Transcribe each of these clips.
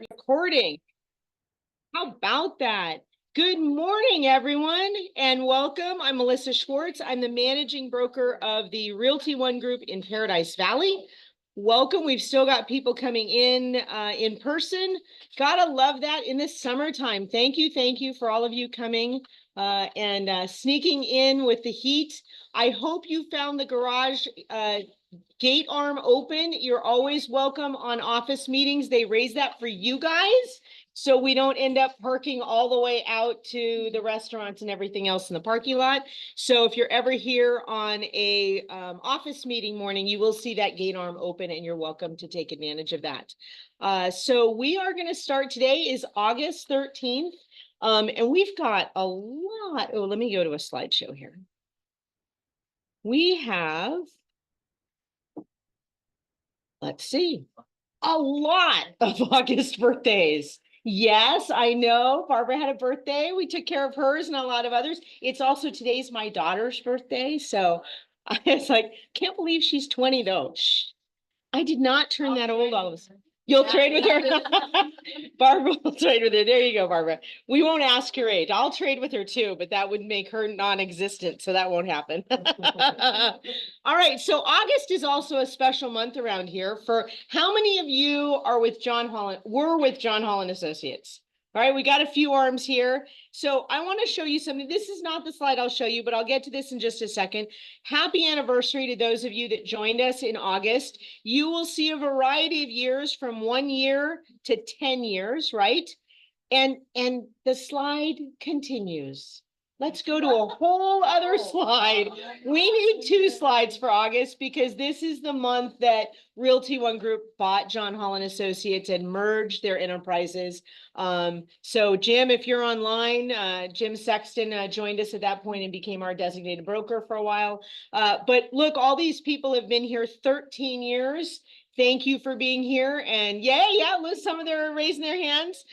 Recording. How about that? Good morning, everyone, and welcome. I'm Melissa Schwartz. I'm the managing broker of the Realty One Group in Paradise Valley. Welcome. We've still got people coming in person. Gotta love that in the summertime. Thank you for all of you coming and sneaking in with the heat. I hope you found the garage gate arm open. You're always welcome on office meetings. They raise that for you guys, so we don't end up parking all the way out to the restaurants and everything else in the parking lot. So if you're ever here on a office meeting morning, you will see that gate arm open and you're welcome to take advantage of that. So we are going to start. Today is August 13th. And we've got a lot. Oh, let me go to a slideshow here. We have, let's see, a lot of August birthdays. Yes, I know. Barbara had a birthday. We took care of hers and a lot of others. It's also today's my daughter's birthday. So I was like, can't believe she's 20 though. Shh. I did not turn that old all of a sudden. You'll trade with her? Barbara will trade with her. There you go, Barbara. We won't ask your age. I'll trade with her too, but that would make her non-existent, so that won't happen. All right, so August is also a special month around here. For how many of you are with John Holland, were with John Holland Associates? All right, we got a few arms here. So I want to show you something. This is not the slide I'll show you, but I'll get to this in just a second. Happy anniversary to those of you that joined us in August. You will see a variety of years from 1 year to 10 years, right? And the slide continues. Let's go to a whole other slide. We need 2 slides for August because this is the month that Realty One Group bought John Holland Associates and merged their enterprises. So Jim, if you're online, Jim Sexton joined us at that point and became our designated broker for a while. But look, all these people have been here 13 years. Thank you for being here. And yeah, look, some of them are raising their hands.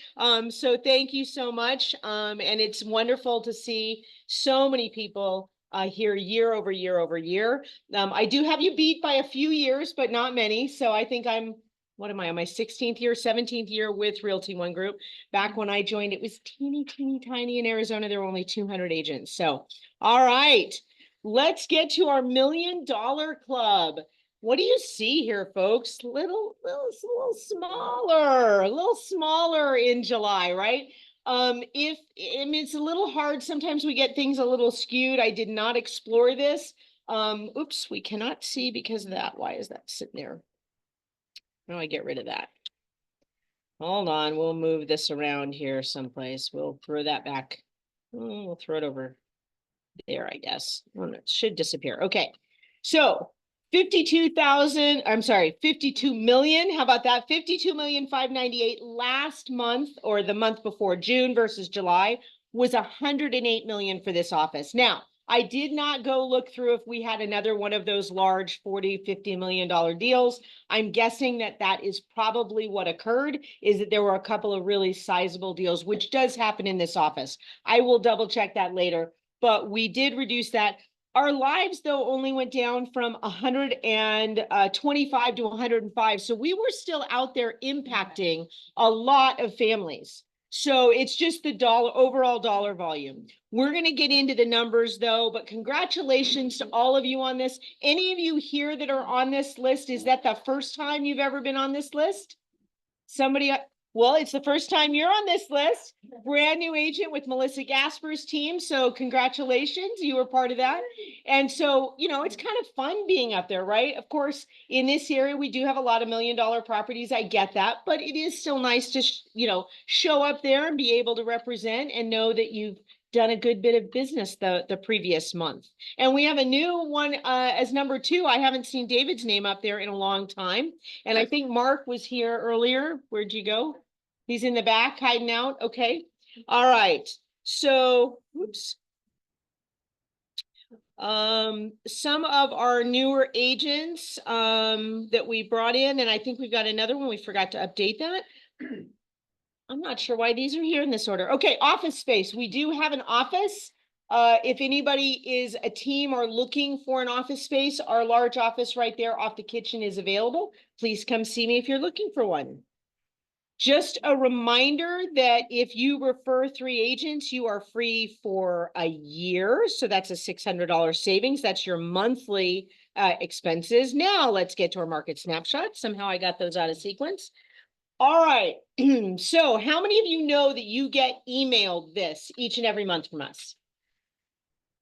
So thank you so much. And it's wonderful to see so many people here year over year over year. I do have you beat by a few years, but not many. So I think I'm, what am I, on my 16th year, 17th year with Realty One Group. Back when I joined, it was teeny tiny in Arizona. There were only 200 agents. So, all right, let's get to our $1 Million Club. What do you see here, folks? Little smaller in July, right? It's a little hard. Sometimes we get things a little skewed. I did not explore this. Oops, we cannot see because of that. Why is that sitting there? How do I get rid of that? Hold on, we'll move this around here someplace. We'll throw that back. We'll throw it over there, I guess. Well, it should disappear. Okay, so 52 million. How about that? 52,598,000 last month, or the month before, June versus July, was 108 million for this office. Now, I did not go look through if we had another one of those large $40-50 million deals. I'm guessing that is probably what occurred, is that there were a couple of really sizable deals, which does happen in this office. I will double check that later, but we did reduce that. Our lives, though, only went down from 125 to 105. So we were still out there impacting a lot of families. So it's just the overall dollar volume. We're going to get into the numbers, though, but congratulations to all of you on this. Any of you here that are on this list, is that the first time you've ever been on this list? Somebody... Well, it's the first time you're on this list. Brand new agent with Melissa Gasper's team. So congratulations, you were part of that. And so, it's kind of fun being up there, right? Of course, in this area, we do have a lot of $1 million properties. I get that, but it is still nice to, show up there and be able to represent and know that you've done a good bit of business the previous month. And we have a new one as number 2. I haven't seen David's name up there in a long time. And I think Mark was here earlier. Where'd you go? He's in the back hiding out. Okay. All right. So, oops. Some of our newer agents that we brought in, and I think we've got another one. We forgot to update that. I'm not sure why these are here in this order. Okay, office space. We do have an office If anybody is a team or looking for an office space, our large office right there off the kitchen is available. Please come see me if you're looking for one. Just a reminder that if you refer 3 agents, you are free for a year. So that's a $600 savings. That's your monthly expenses. Now let's get to our market snapshot. Somehow I got those out of sequence. All right. So how many of you know that you get emailed this each and every month from us?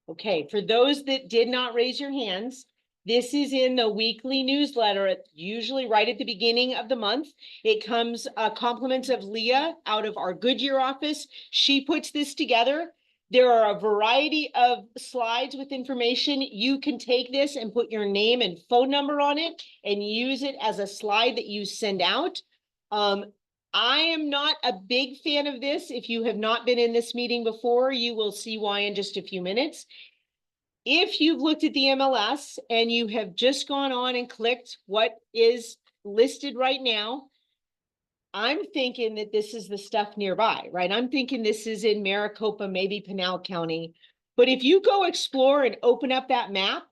Okay, for those that did not raise your hands, this is in the weekly newsletter, usually right at the beginning of the month. It comes compliments of Leah out of our Goodyear office. She puts this together. There are a variety of slides with information. You can take this and put your name and phone number on it and use it as a slide that you send out. I am not a big fan of this. If you have not been in this meeting before, you will see why in just a few minutes. If you've looked at the MLS and you have just gone on and clicked what is listed right now, I'm thinking that this is the stuff nearby, right? I'm thinking this is in Maricopa, maybe Pinal County. But if you go explore and open up that map,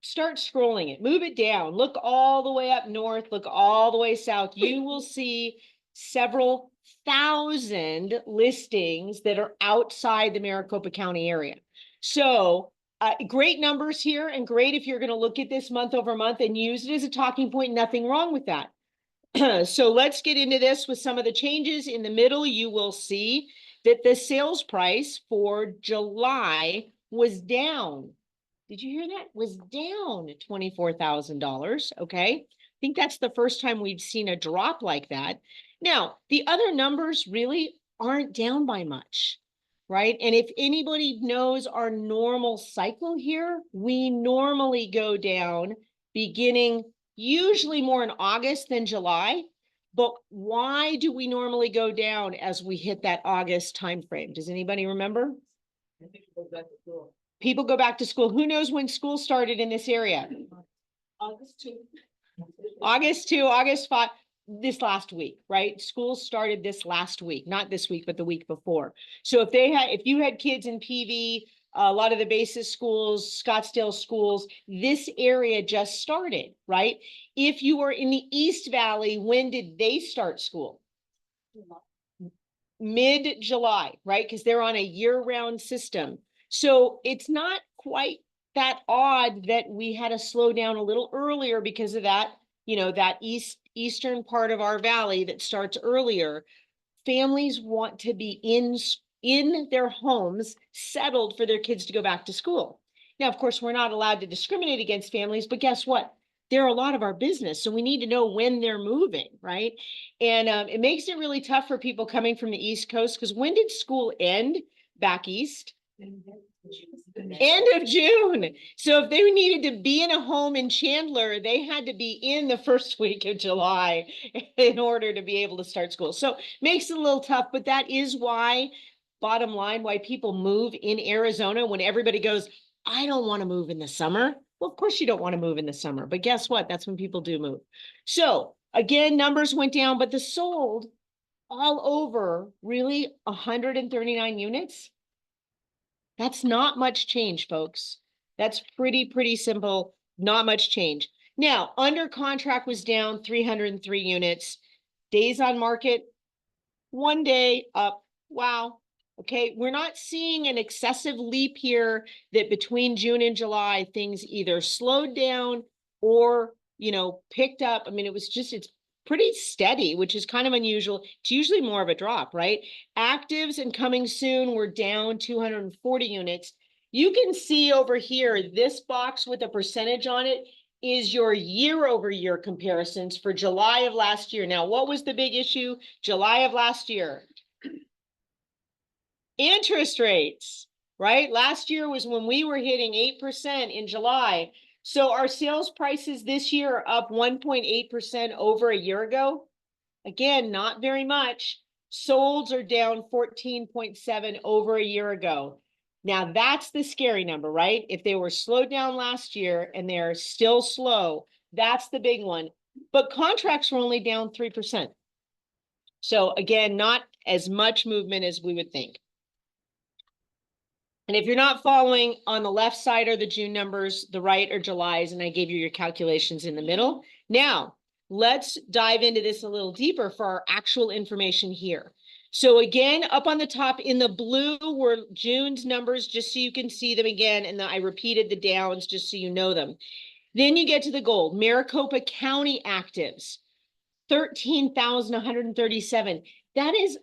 start scrolling it, move it down, look all the way up north, look all the way south, you will see several thousand listings that are outside the Maricopa County area. So great numbers here, and great if you're going to look at this month over month and use it as a talking point. Nothing wrong with that. So let's get into this with some of the changes. In the middle, you will see that the sales price for July was down. Did you hear that? Was down $24,000. Okay. I think that's the first time we've seen a drop like that. Now, the other numbers really aren't down by much, right? And if anybody knows our normal cycle here, we normally go down beginning usually more in August than July. But why do we normally go down as we hit that August timeframe? Does anybody remember? I think it goes back to school. People go back to school. Who knows when school started in this area? August 2. August 2, August 5, this last week, right? School started this last week, not this week, but the week before. So if you had kids in PV, a lot of the basis schools, Scottsdale schools, this area just started, right? If you were in the East Valley, when did they start school? Mid-July, right? Because they're on a year-round system. So it's not quite that odd that we had to slow down a little earlier because of that, that eastern part of our valley that starts earlier. Families want to be in their homes, settled for their kids to go back to school. Now, of course, we're not allowed to discriminate against families, but guess what? They're a lot of our business. So we need to know when they're moving, right? And it makes it really tough for people coming from the East Coast, because when did school end back east? End of June. So if they needed to be in a home in Chandler, they had to be in the first week of July in order to be able to start school. So makes it a little tough, but that is why, bottom line, why people move in Arizona when everybody goes, I don't want to move in the summer. Well, of course you don't want to move in the summer, but guess what? That's when people do move. So again, numbers went down, but the sold all over really 139 units. That's not much change, folks. That's pretty simple. Not much change. Now, under contract was down 303 units. Days on market, 1 day up. Wow. Okay, we're not seeing an excessive leap here that between June and July, things either slowed down or, picked up. I mean, it's pretty steady, which is kind of unusual. It's usually more of a drop, right? Actives and coming soon were down 240 units. You can see over here, this box with a percentage on it is your year-over-year comparisons for July of last year. Now, what was the big issue? July of last year. Interest rates, right? Last year was when we were hitting 8% in July. So our sales prices this year are up 1.8% over a year ago. Again, not very much. Solds are down 14.7 over a year ago. Now that's the scary number, right? If they were slowed down last year and they're still slow, that's the big one. But contracts were only down 3%. So again, not as much movement as we would think. And if you're not following, on the left side are the June numbers, the right are July's, and I gave you your calculations in the middle. Now, let's dive into this a little deeper for our actual information here. So again, up on the top in the blue were June's numbers, just so you can see them again. And I repeated the downs just so you know them. Then you get to the gold, Maricopa County actives, 13,137. That is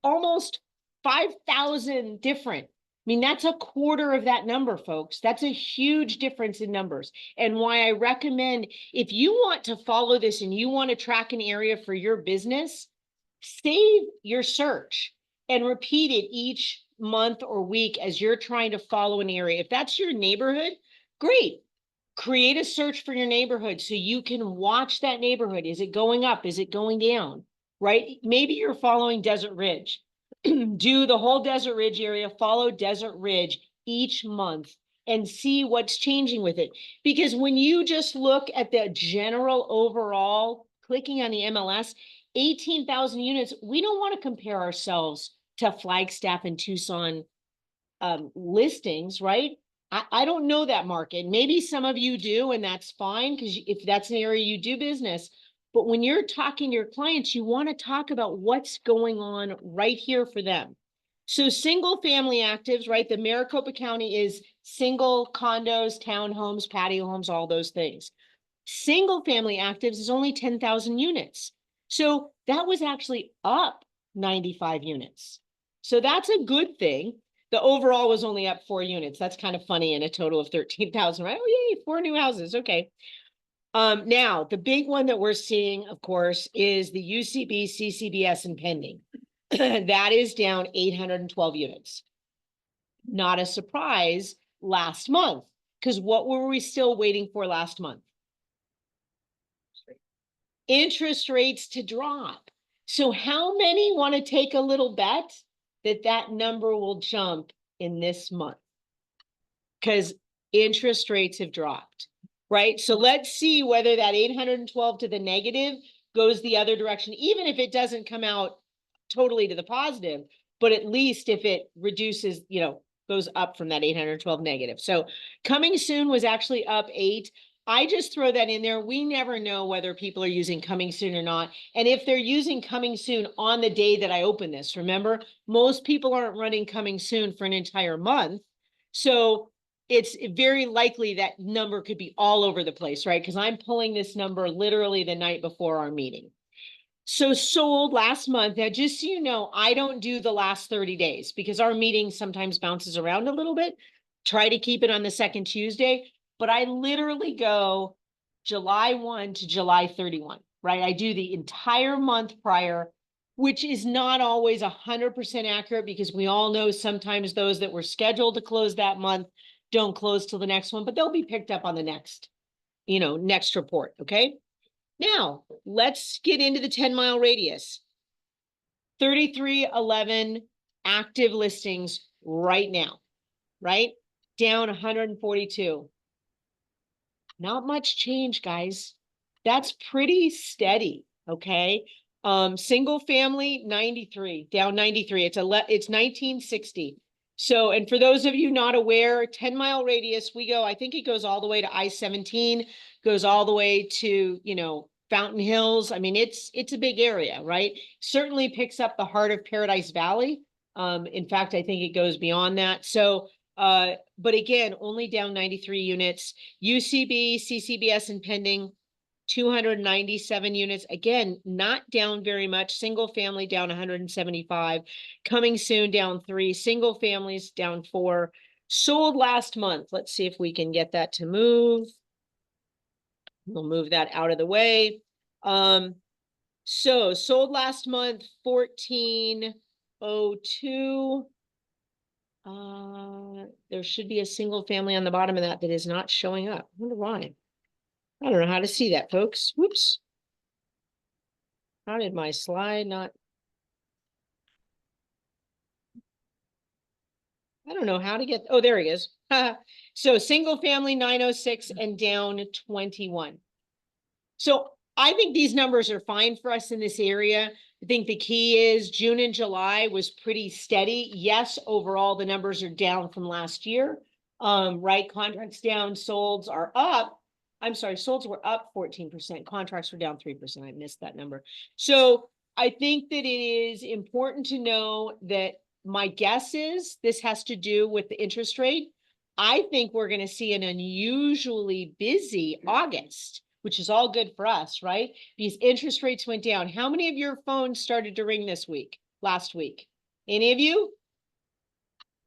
almost 5,000 different. I mean, that's a quarter of that number, folks. That's a huge difference in numbers. And why I recommend, if you want to follow this and you want to track an area for your business, save your search and repeat it each month or week as you're trying to follow an area. If that's your neighborhood, great. Create a search for your neighborhood so you can watch that neighborhood. Is it going up? Is it going down? Right? Maybe you're following Desert Ridge. Do the whole Desert Ridge area, follow Desert Ridge each month and see what's changing with it. Because when you just look at the general overall, clicking on the MLS, 18,000 units, we don't want to compare ourselves to Flagstaff and Tucson listings, right? I don't know that market. Maybe some of you do, and that's fine, because if that's an area you do business. But when you're talking to your clients, you want to talk about what's going on right here for them. So single family actives, right? The Maricopa County is single condos, townhomes, patio homes, all those things. Single family actives is only 10,000 units. So that was actually up 95 units. So that's a good thing. The overall was only up 4 units. That's kind of funny in a total of 13,000, right? Oh, yay, 4 new houses. Okay. Now, the big one that we're seeing, of course, is the UCB, CCBS, and pending. That is down 812 units. Not a surprise last month, because what were we still waiting for last month? Interest rates to drop. So how many want to take a little bet that that number will jump in this month? Because interest rates have dropped, right? So let's see whether that 812 to the negative goes the other direction, even if it doesn't come out totally to the positive, but at least if it reduces, you know, goes up from that 812 negative. So coming soon was actually up 8. I just throw that in there. We never know whether people are using coming soon or not. And if they're using coming soon on the day that I open this, remember, most people aren't running coming soon for an entire month. So it's very likely that number could be all over the place, right? Because I'm pulling this number literally the night before our meeting. So sold last month. Now, just so you know, I don't do the last 30 days because our meeting sometimes bounces around a little bit. Try to keep it on the second Tuesday, but I literally go July 1 to July 31, right? I do the entire month prior, which is not always 100% accurate because we all know sometimes those that were scheduled to close that month don't close till the next one, but they'll be picked up on the next, next report, okay? Now, let's get into the 10-mile radius. 3311 active listings right now, right? Down 142. Not much change, guys. That's pretty steady, okay? Single family, 93, down 93. It's 1960. So, and for those of you not aware, 10-mile radius, we go, I think it goes all the way to I-17, goes all the way to, Fountain Hills. I mean, it's a big area, right? Certainly picks up the heart of Paradise Valley. In fact, I think it goes beyond that. So, but again, only down 93 units. UCB, CCBS, and pending, 297 units. Again, not down very much. Single family down 175. Coming soon down 3. Single families down 4. Sold last month. Let's see if we can get that to move. We'll move that out of the way. So sold last month, 1402. There should be a single family on the bottom of that is not showing up. I wonder why. I don't know how to see that, folks. Whoops. How did my slide not? I don't know how to get, oh, there he is. So single family 906 and down 21. So I think these numbers are fine for us in this area. I think the key is June and July was pretty steady. Yes, overall, the numbers are down from last year. Right, contracts down, solds are up. I'm sorry, solds were up 14%, contracts were down 3%. I missed that number. So I think that it is important to know that my guess is this has to do with the interest rate. I think we're going to see an unusually busy August, which is all good for us, right? These interest rates went down. How many of your phones started to ring this week, last week? Any of you?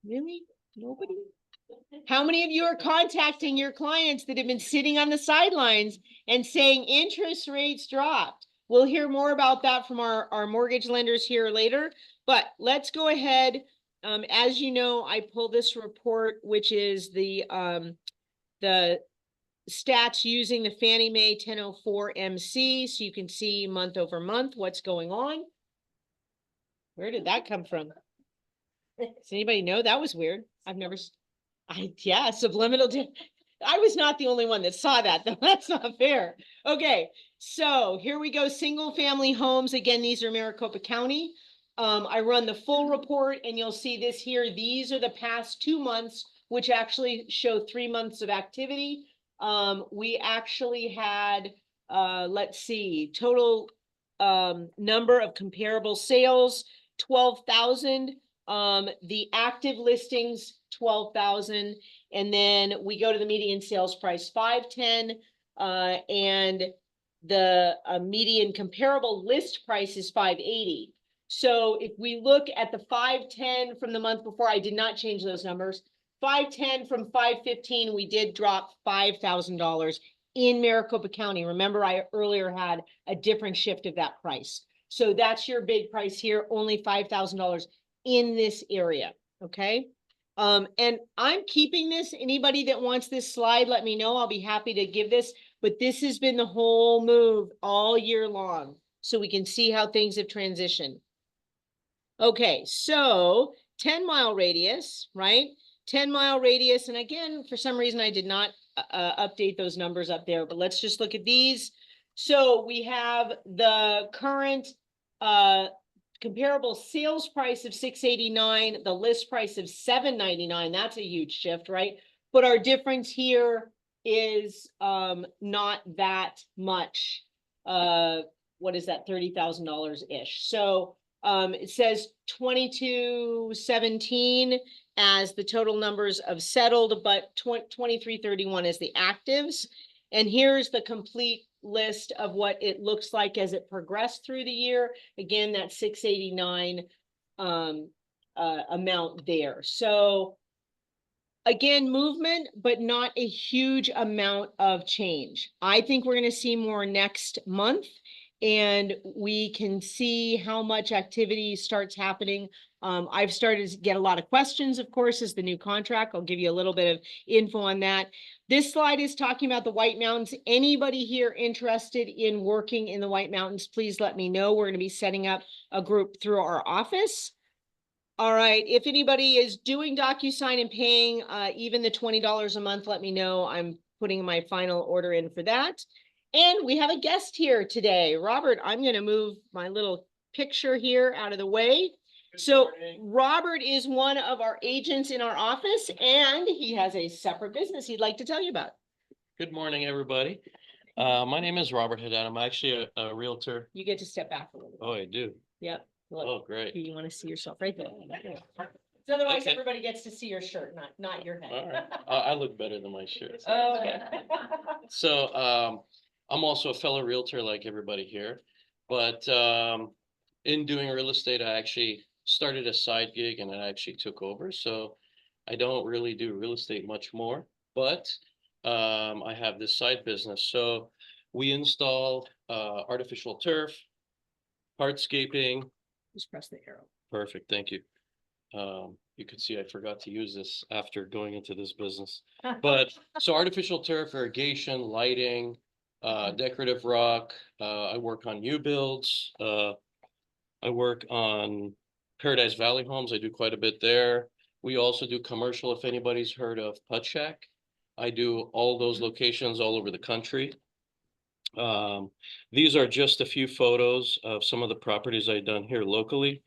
Really? Nobody? How many of you are contacting your clients that have been sitting on the sidelines and saying interest rates dropped? We'll hear more about that from our mortgage lenders here later, but let's go ahead. As you know, I pulled this report, which is the stats using the Fannie Mae 1004 MC, so you can see month over month what's going on. Where did that come from? Does anybody know? That was weird. I've never, yeah, subliminal. I was not the only one that saw that, though. That's not fair. Okay, so here we go. Single family homes. Again, these are Maricopa County. I run the full report and you'll see this here. These are the past 2 months, which actually show 3 months of activity. We actually had, let's see, total number of comparable sales, 12,000. The active listings, 12,000. And then we go to the median sales price, 510. And the median comparable list price is 580. So if we look at the 510 from the month before, I did not change those numbers. 510 from 515, we did drop $5,000 in Maricopa County. Remember, I earlier had a different shift of that price. So that's your big price here, only $5,000 in this area, okay? And I'm keeping this. Anybody that wants this slide, let me know. I'll be happy to give this, but this has been the whole move all year long, so we can see how things have transitioned. Okay, so 10-mile radius, right? 10-mile radius, and again, for some reason, I did not update those numbers up there, but let's just look at these. So we have the current comparable sales price of $689, the list price of $799. That's a huge shift, right? But our difference here is not that much. What is that? $30,000 ish. So it says 2217 as the total numbers of settled, but 2331 as the actives. And here's the complete list of what it looks like as it progressed through the year. Again, that 689 amount there. So again, movement, but not a huge amount of change. I think we're going to see more next month, and we can see how much activity starts happening. I've started to get a lot of questions, of course, as the new contract. I'll give you a little bit of info on that. This slide is talking about the White Mountains. Anybody here interested in working in the White Mountains, please let me know. We're going to be setting up a group through our office. All right, if anybody is doing DocuSign and paying even the $20 a month, let me know. I'm putting my final order in for that. And we have a guest here today. Robert, I'm going to move my little picture here out of the way. So Robert is one of our agents in our office, and he has a separate business he'd like to tell you about. Good morning, everybody. My name is Robert Haddad. I'm actually a realtor. You get to step back a little bit. Oh, I do. Yep. Look, Oh, great. you want to see yourself right there. So otherwise, Okay. everybody gets to see your shirt, not your head. All right. I look better than my shirt. Oh, okay. So I'm also a fellow realtor like everybody here. But in doing real estate, I actually started a side gig and I actually took over. So I don't really do real estate much more, but I have this side business. So we install artificial turf, hardscaping. Just press the arrow. Perfect, thank you. You can see I forgot to use this after going into this business. But so artificial turf, irrigation, lighting, decorative rock. I work on new builds. I work on Paradise Valley homes. I do quite a bit there. We also do commercial. If anybody's heard of Putt Shack, I do all those locations all over the country. These are just a few photos of some of the properties I've done here locally.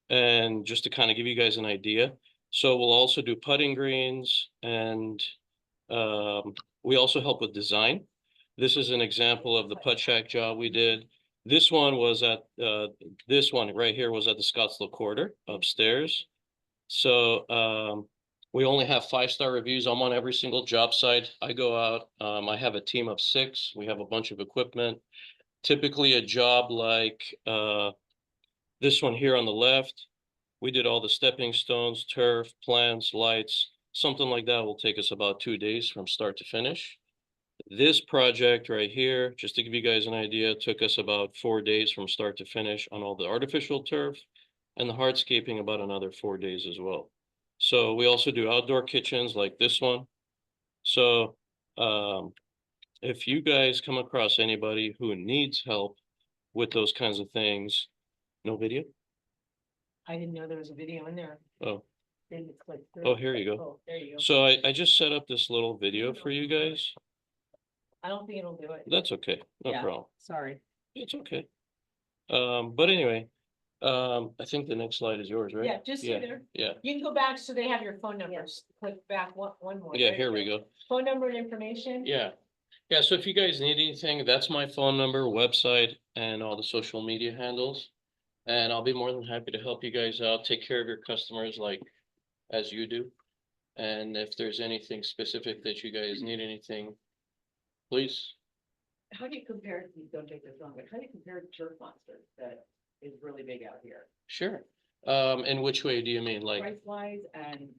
And just to kind of give you guys an idea, so we'll also do putting greens and we also help with design. This is an example of the putt shack job we did. This one was at this one right here was at the Scottsdale Quarter upstairs. So we only have 5-star reviews. I'm on every single job site. I go out. I have a team of 6. We have a bunch of equipment. Typically a job like this one here on the left, we did all the stepping stones, turf, plants, lights, something like that will take us about 2 days from start to finish. This project right here, just to give you guys an idea, took us about 4 days from start to finish on all the artificial turf and the hardscaping about another 4 days as well. So we also do outdoor kitchens like this one. So if you guys come across anybody who needs help with those kinds of things, no video? I didn't know there was a video in there. Oh, Didn't click through. oh, here you go. Oh, there you go. So I just set up this little video for you guys. I don't think it'll do it. That's okay, no Yeah. problem. Sorry. It's okay. But anyway, I think the next slide is yours, right? Yeah, just Yeah, sit there. yeah, You can go back so they have your phone numbers. Click back one more. yeah, There here you we go. Phone number and information. Yeah. Yeah, so if you guys need anything, that's my phone number, website, and all the social media handles. And I'll be more than happy to help you guys out, take care of your customers like as you do. And if there's anything specific that you guys need anything, please. How do you compare, you don't take this long, but how do you compare to Turf Monster that is really big out here? Sure. In which way do you mean? Like, Price wise and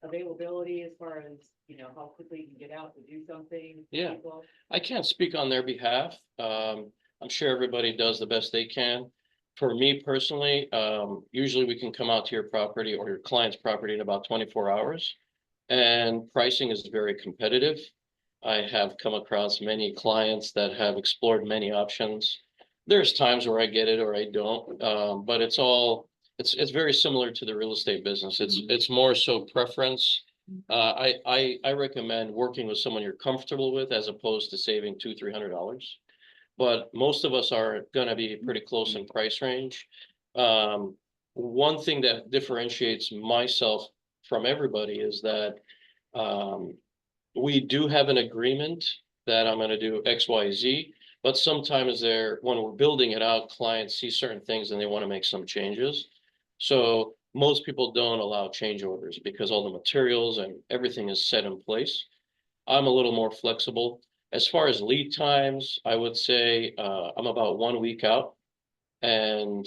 availability as far as, you know, how quickly you can get out to do something? for Yeah. people? I can't speak on their behalf. I'm sure everybody does the best they can. For me personally, usually we can come out to your property or your client's property in about 24 hours. And pricing is very competitive. I have come across many clients that have explored many options. There's times where I get it or I don't, but it's very similar to the real estate business. It's more so preference. I recommend working with someone you're comfortable with as opposed to saving $200-300. But most of us are gonna be pretty close in price range. One thing that differentiates myself from everybody is that we do have an agreement that I'm gonna do X, Y, Z. But sometimes when we're building it out, clients see certain things and they want to make some changes. So most people don't allow change orders because all the materials and everything is set in place. I'm a little more flexible. As far as lead times, I would say I'm about 1 week out. And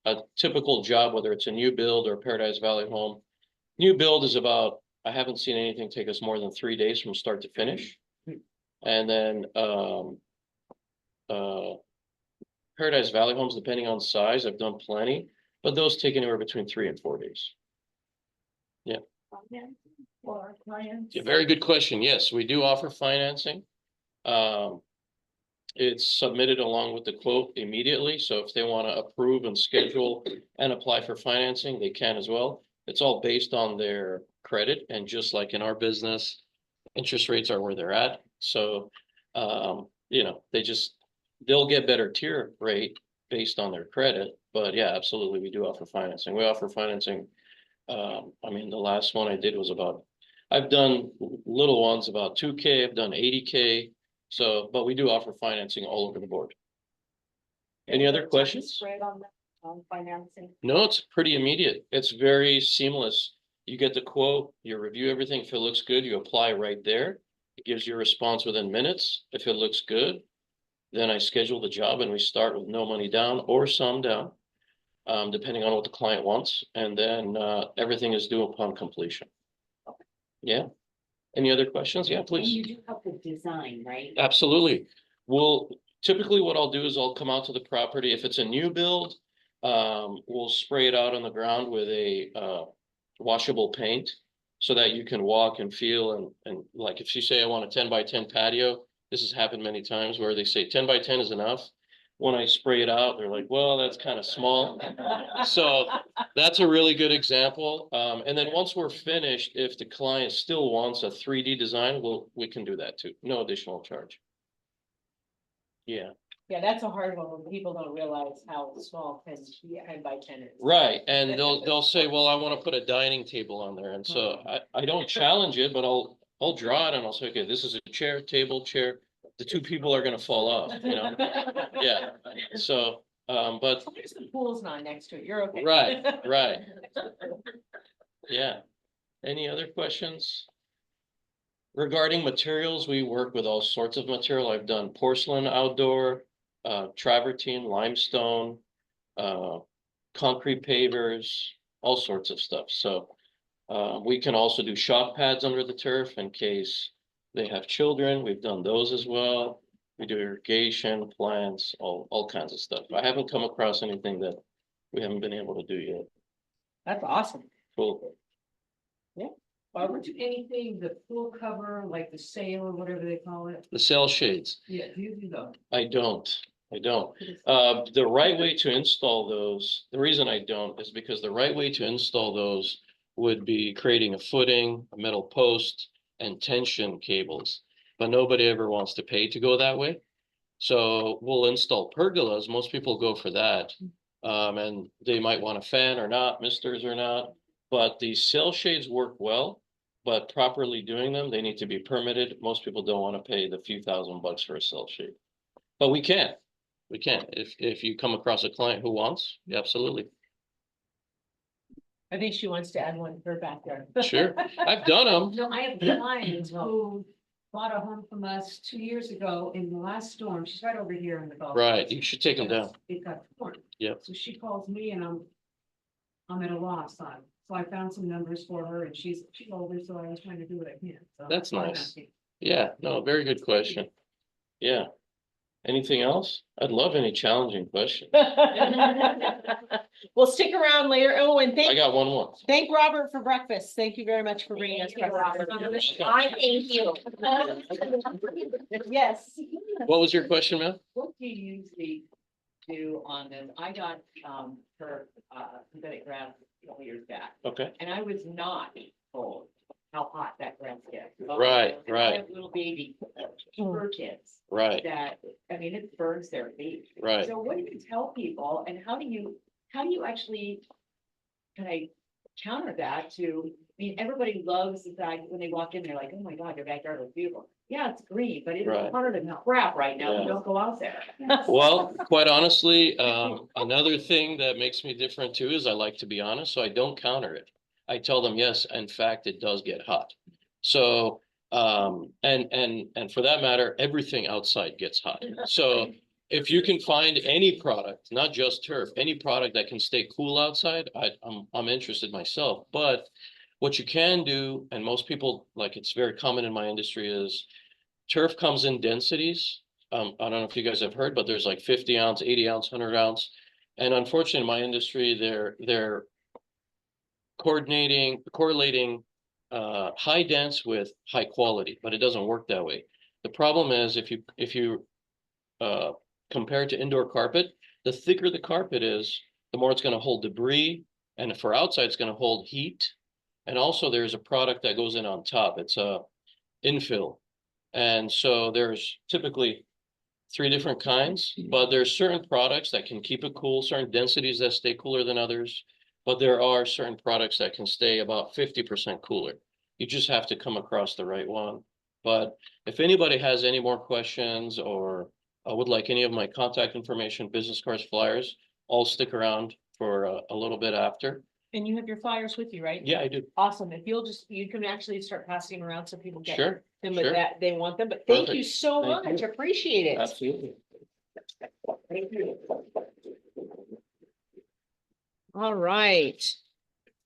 a typical job, whether it's a new build or a Paradise Valley home, new build is about, I haven't seen anything take us more than 3 days from start to finish. And then Paradise Valley homes, depending on size, I've done plenty, but those take anywhere between 3 and 4 days. For our clients? Yeah, very good question. Yes, we do offer financing. It's submitted along with the quote immediately, so if they want to approve and schedule and apply for financing, they can as well. It's all based on their credit, and just like in our business, interest rates are where they're at. So, you know, they'll get better tier rate based on their credit. But yeah, absolutely, we do offer financing. We offer financing. I mean, the last one I did was I've done little ones about 2K, I've done 80K. So, but we do offer financing all over the board. Any other questions? Spread on financing? No, it's pretty immediate. It's very seamless. You get the quote, you review everything. If it looks good, you apply right there. It gives you a response within minutes. If it looks good, then I schedule the job and we start with no money down or some down, depending on what the client wants. And then everything is due upon completion. Yeah. Any other questions? Yeah, And please. you do help with design, right? Absolutely. Well, typically what I'll do is I'll come out to the property. If it's a new build, we'll spray it out on the ground with a washable paint so that you can walk and feel and like if you say I want a 10 by 10 patio, this has happened many times where they say 10 by 10 is enough. When I spray it out, they're like, well, that's kind of small. So that's a really good example. And then once we're finished, if the client still wants a 3D design, we can do that too. No additional charge. Yeah, Yeah, that's a hard one when people don't realize how small 10 by 10 is. right, and they'll say, well, I wanna put a dining table on there, and so I don't challenge it, but I'll draw it and I'll say, okay, this is a chair, table, chair. The two people are gonna fall off, you know, yeah, so, but, So there's the pool's not next to it, you're okay. right. Yeah. Any other questions? Regarding materials, we work with all sorts of material. I've done porcelain outdoor, travertine, limestone, concrete pavers, all sorts of stuff. So we can also do shock pads under the turf in case they have children. We've done those as well. We do irrigation, plants, all kinds of stuff. I haven't come across anything that we haven't been able to do yet. That's awesome. Cool. Barbara, do anything, the pool cover, like the sail or whatever they call it? The cell shades. Yeah, do you do those? I don't. The right way to install those, the reason I don't is because the right way to install those would be creating a footing, a metal post, and tension cables. But nobody ever wants to pay to go that way. So we'll install pergolas. Most people go for that. And they might want a fan or not, misters or not. But the cell shades work well, but properly doing them, they need to be permitted. Most people don't want to pay the few $1,000s for a cell shade. But we can. If you come across a client who wants, absolutely. I think she wants to add one for her backyard. Sure. I've done them. No, I have clients who bought a home from us 2 years ago in the last storm. She's right over here in the Gulf. Right. Coast. You should take them down. It got torn. Yep. So she calls me and I'm at a loss on. So I found some numbers for her and she's older, so I was trying to do what I can. So That's why nice. not? Yeah, no, very good question. Yeah. Anything else? I'd love any challenging question. We'll stick around later. Oh, and I got one more. thank Robert for breakfast. Thank you very much for bringing us breakfast. I thank you. Yes. What was your question, ma'am? What do you usually do on this? I got, her, synthetic grass a couple years back, Okay. and I was not told how hot that grass gets. Right, And I right. have little baby fur kids Right, that, I mean, it burns their feet. right. So what do you tell people and how do you actually kind of counter that to, I mean, everybody loves the fact when they walk in, they're like, oh my God, your backyard looks beautiful. Yeah, it's green, but it's Right. hotter than crap right now. Yeah. Don't go out there. Well, quite honestly, another thing that makes me different too is I like to be honest, so I don't counter it. I tell them, yes, in fact, it does get hot. So, and for that matter, everything outside gets hot. So if you can find any product, not just turf, any product that can stay cool outside, I'm interested myself. But what you can do, and most people, like it's very common in my industry, is turf comes in densities. I don't know if you guys have heard, but there's like 50 ounce, 80 ounce, 100 ounce. And unfortunately, in my industry, they're correlating high dense with high quality, but it doesn't work that way. The problem is if you compare it to indoor carpet, the thicker the carpet is, the more it's going to hold debris, and for outside, it's going to hold heat. And also, there's a product that goes in on top. It's a infill. And so there's typically 3 different kinds, but there's certain products that can keep it cool, certain densities that stay cooler than others. But there are certain products that can stay about 50% cooler. You just have to come across the right one. But if anybody has any more questions or would like any of my contact information, business cards, flyers, I'll stick around for a little bit after. And you have your flyers with you, right? Yeah, I do. Awesome. If you can actually start passing them around so people get Sure, them sure. with that, they want them. But thank you Perfect. so Thank much. you. Appreciate it. Absolutely. All right.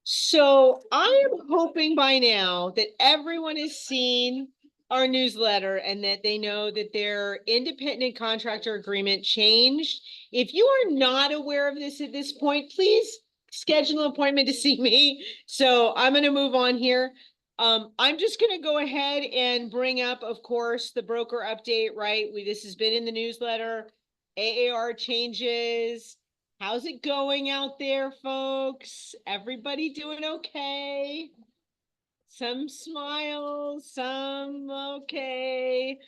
So I am hoping by now that everyone has seen our newsletter and that they know that their independent contractor agreement changed. If you are not aware of this at this point, please schedule an appointment to see me. So I'm going to move on here. I'm just going to go ahead and bring up, of course, the broker update, right? This has been in the newsletter. AAR changes. How's it going out there, folks? Everybody doing okay? Some smiles, some okay.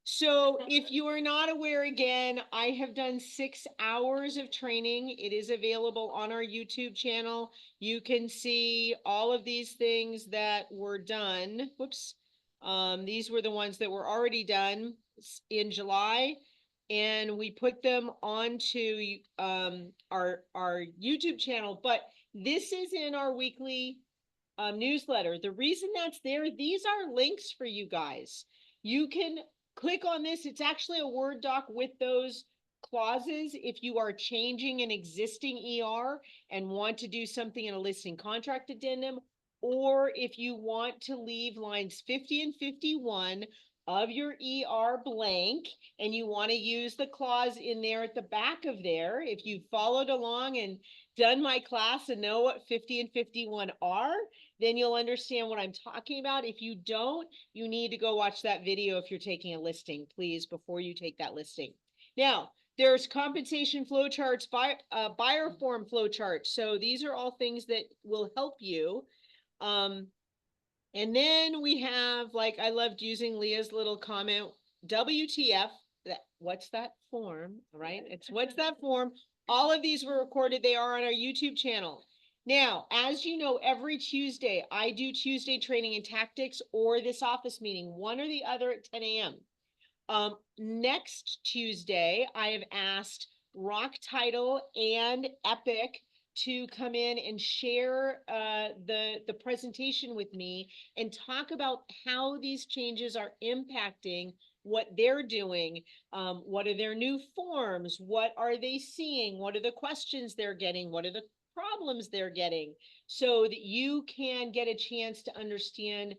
So if you are not aware, again, I have done 6 hours of training. It is available on our YouTube channel. You can see all of these things that were done. Whoops. These were the ones that were already done in July. And we put them onto our YouTube channel, but this is in our weekly newsletter. The reason that's there, these are links for you guys. You can click on this. It's actually a Word doc with those clauses if you are changing an existing ER and want to do something in a listing contract addendum, or if you want to leave lines 50 and 51 of your ER blank and you want to use the clause in there at the back of there. If you've followed along and done my class and know what 50 and 51 are, then you'll understand what I'm talking about. If you don't, you need to go watch that video if you're taking a listing, please, before you take that listing. Now, there's compensation flow charts, buyer form flow charts. So these are all things that will help you. And then we have, like, I loved using Leah's little comment, WTF, what's that form, right? It's what's that form? All of these were recorded. They are on our YouTube channel. Now, as you know, every Tuesday, I do Tuesday training and tactics or this office meeting, one or the other at 10 a.m. Next Tuesday, I have asked Rock Title and Epic to come in and share the presentation with me and talk about how these changes are impacting what they're doing. What are their new forms? What are they seeing? What are the questions they're getting? What are the problems they're getting? So that you can get a chance to understand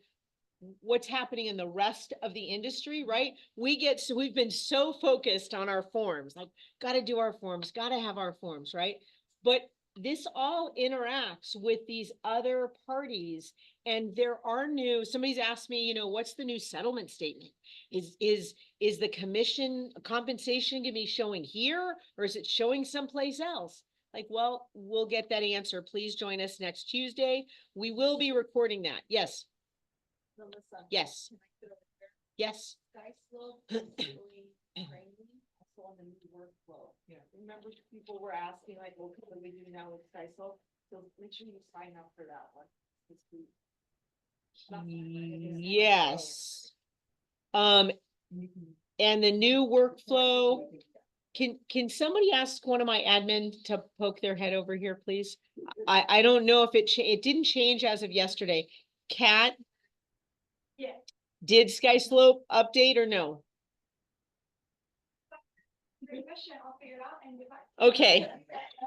what's happening in the rest of the industry, right? We've been so focused on our forms, like gotta do our forms, gotta have our forms, right? But this all interacts with these other parties, and there are somebody's asked me, what's the new settlement statement? Is the commission compensation gonna be showing here, or is it showing someplace else? Like, well, we'll get that answer. Please join us next Tuesday. We will be recording that. Yes. Melissa. Yes. Can I get over there? Yes. Sky Slope is doing training also on the new workflow. Yeah. Remember, people were asking like, well, what do we do now with Sky Slope? So make sure you sign up for that one. This week. Yes. And the new workflow, can somebody ask one of my admin to poke their head over here, please? I don't know if it didn't change as of yesterday. Kat? Yeah. Did Sky Slope update or no? Great question. I'll figure it out and get back. Okay.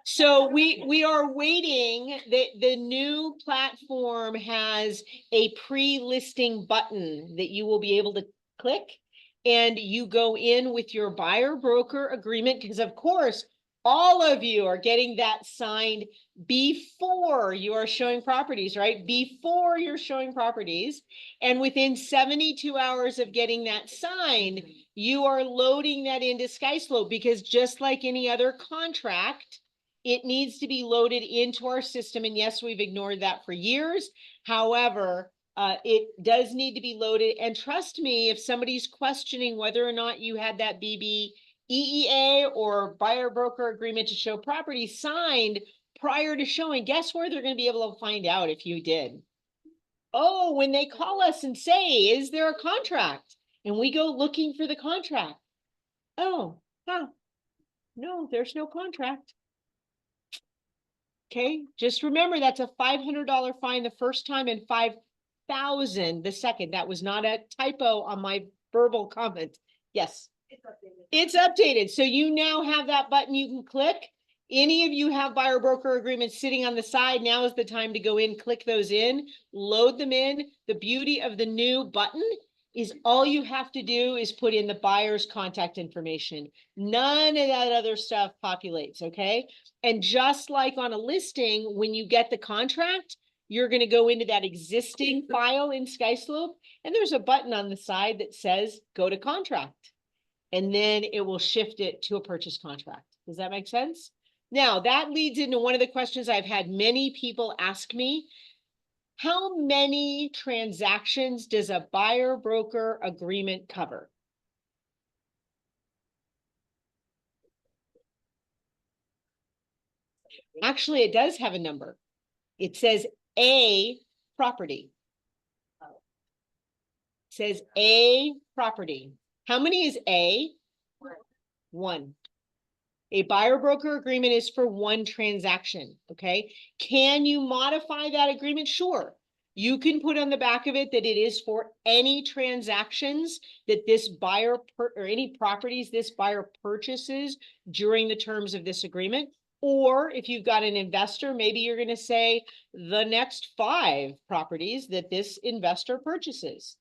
So we are waiting. The new platform has a pre-listing button that you will be able to click, and you go in with your buyer broker agreement, because of course, all of you are getting that signed before you are showing properties, right? Before you're showing properties. And within 72 hours of getting that signed, you are loading that into SkySlope, because just like any other contract, it needs to be loaded into our system. And yes, we've ignored that for years. However, it does need to be loaded. And trust me, if somebody's questioning whether or not you had that BBEEA or buyer broker agreement to show property signed prior to showing, guess where they're going to be able to find out if you did? Oh, when they call us and say, is there a contract? And we go looking for the contract. Oh, no, there's no contract. Okay, just remember that's a $500 fine the first time and $5,000 the second. That was not a typo on my verbal comment. Yes. It's updated. It's updated. So you now have that button you can click. Any of you have buyer broker agreements sitting on the side, now is the time to go in, click those in, load them in. The beauty of the new button is all you have to do is put in the buyer's contact information. None of that other stuff populates, okay? And just like on a listing, when you get the contract, you're going to go into that existing file in SkySlope, and there's a button on the side that says go to contract. And then it will shift it to a purchase contract. Does that make sense? Now, that leads into one of the questions I've had many people ask me. How many transactions does a buyer broker agreement cover? Actually, it does have a number. It says a property. It says a property. How many is A? One. A buyer broker agreement is for one transaction, okay? Can you modify that agreement? Sure. You can put on the back of it that it is for any transactions that this buyer or any properties this buyer purchases during the terms of this agreement. Or if you've got an investor, maybe you're going to say the next 5 properties that this investor purchases.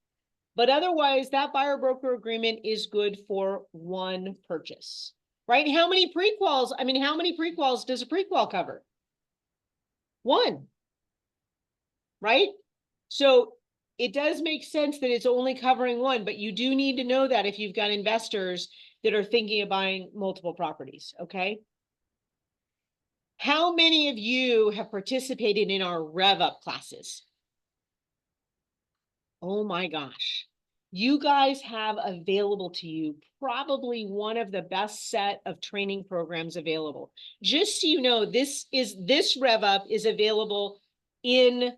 But otherwise, that buyer broker agreement is good for one purchase. Right? How many prequels? I mean, how many prequels does a prequel cover? 1. Right? So it does make sense that it's only covering 1, but you do need to know that if you've got investors that are thinking of buying multiple properties, okay? How many of you have participated in our Rev Up classes? Oh my gosh. You guys have available to you probably one of the best set of training programs available. Just so you know, this Rev Up is available in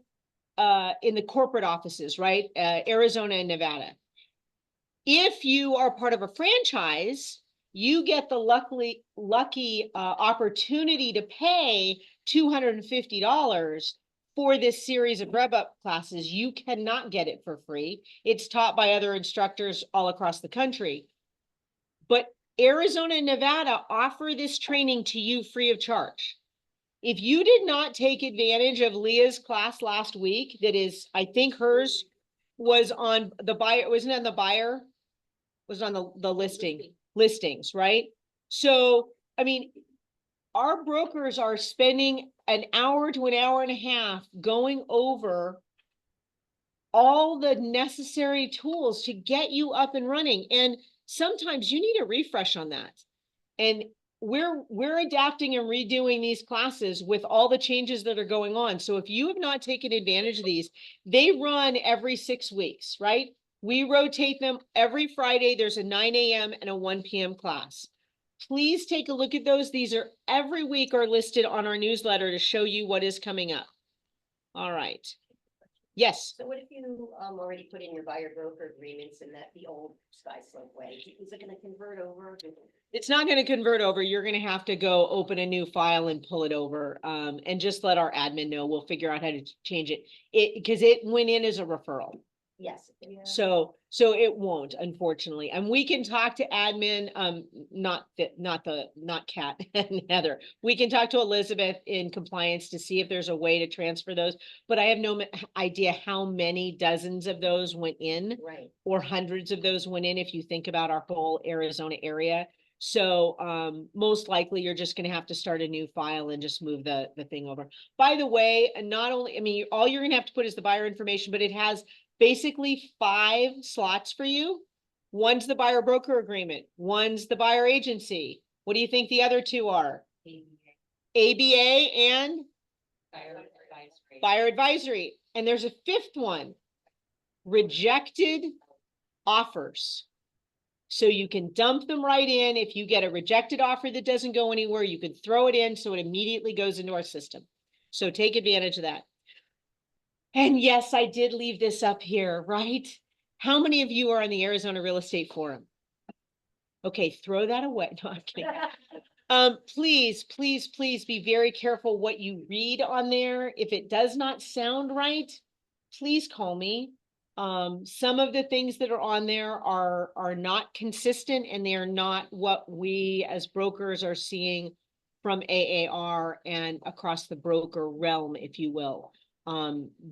the corporate offices, right? Arizona and Nevada. If you are part of a franchise, you get the lucky opportunity to pay $250 for this series of Rev Up classes. You cannot get it for free. It's taught by other instructors all across the country. But Arizona and Nevada offer this training to you free of charge. If you did not take advantage of Leah's class last week, that is, I think hers was on the buyer, wasn't on the buyer, was on the listings, right? So, I mean, our brokers are spending an hour to an hour and a half going over all the necessary tools to get you up and running. And sometimes you need a refresh on that. And we're adapting and redoing these classes with all the changes that are going on. So if you have not taken advantage of these, they run every 6 weeks, right? We rotate them every Friday. There's a 9 a.m. and a 1 p.m. class. Please take a look at those. These are every week are listed on our newsletter to show you what is coming up. All right. Yes. So what if you already put in your buyer broker agreements in the old Sky Slope way? Is it gonna convert over? It's not going to convert over. You're going to have to go open a new file and pull it over, and just let our admin know. We'll figure out how to change it. Because it went in as a referral. Yes. So it won't, unfortunately. And we can talk to admin, not Kat and Heather. We can talk to Elizabeth in compliance to see if there's a way to transfer those. But I have no idea how many dozens of those went in, Right. or hundreds of those went in if you think about our whole Arizona area. So most likely you're just going to have to start a new file and just move the thing over. By the way, not only, I mean, all you're going to have to put is the buyer information, but it has basically 5 slots for you. One's the buyer broker agreement. One's the buyer agency. What do you think the other 2 are? ABA and buyer advisory. And there's a 5th one, rejected offers. So you can dump them right in. If you get a rejected offer that doesn't go anywhere, you can throw it in so it immediately goes into our system. So take advantage of that. And yes, I did leave this up here, right? How many of you are on the Arizona Real Estate Forum? Okay, throw that away. No, I'm kidding. Please, please, please be very careful what you read on there. If it does not sound right, please call me. Some of the things that are on there are not consistent, and they are not what we as brokers are seeing from AAR and across the broker realm, if you will.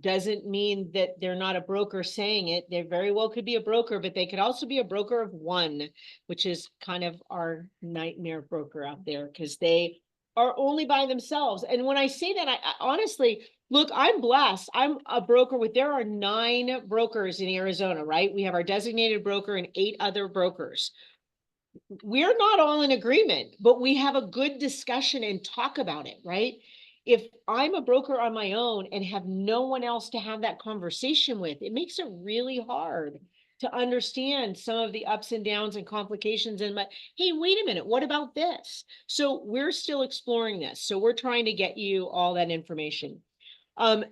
Doesn't mean that they're not a broker saying it. They very well could be a broker, but they could also be a broker of one, which is kind of our nightmare broker out there, because they are only by themselves. And when I say that, I honestly, look, I'm blessed. I'm a broker there are 9 brokers in Arizona, right? We have our designated broker and 8 other brokers. We're not all in agreement, but we have a good discussion and talk about it, right? If I'm a broker on my own and have no one else to have that conversation with, it makes it really hard. to understand some of the ups and downs and complications and, but, hey, wait a minute, what about this? So we're still exploring this. So we're trying to get you all that information.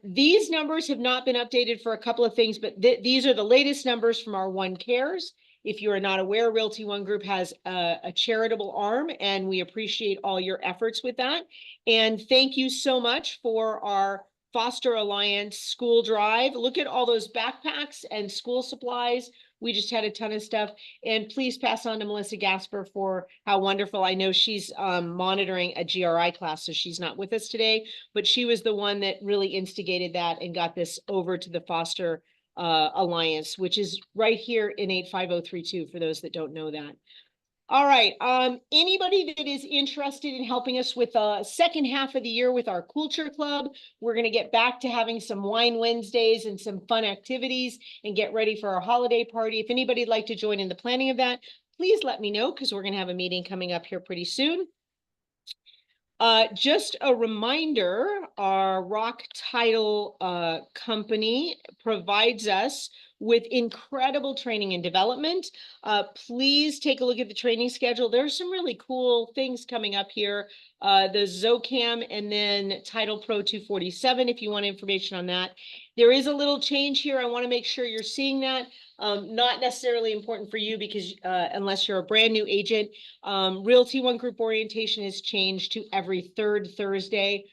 These numbers have not been updated for a couple of things, but these are the latest numbers from our One Cares. If you are not aware, Realty One Group has a charitable arm, and we appreciate all your efforts with that. And thank you so much for our Foster Alliance School Drive. Look at all those backpacks and school supplies. We just had a ton of stuff. And please pass on to Melissa Gasper for how wonderful. I know she's monitoring a GRI class, so she's not with us today, but she was the one that really instigated that and got this over to the Foster Alliance, which is right here in 85032 for those that don't know that. All right, anybody that is interested in helping us with the second half of the year with our Culture Club, we're going to get back to having some wine Wednesdays and some fun activities and get ready for our holiday party. If anybody'd like to join in the planning of that, please let me know, because we're going to have a meeting coming up here pretty soon. Just a reminder, our Rock Title company provides us with incredible training and development. Please take a look at the training schedule. There's some really cool things coming up here. The ZOCAM and then Title Pro 247, if you want information on that. There is a little change here. I want to make sure you're seeing that. Not necessarily important for you because unless you're a brand new agent, Realty One Group orientation has changed to every third Thursday,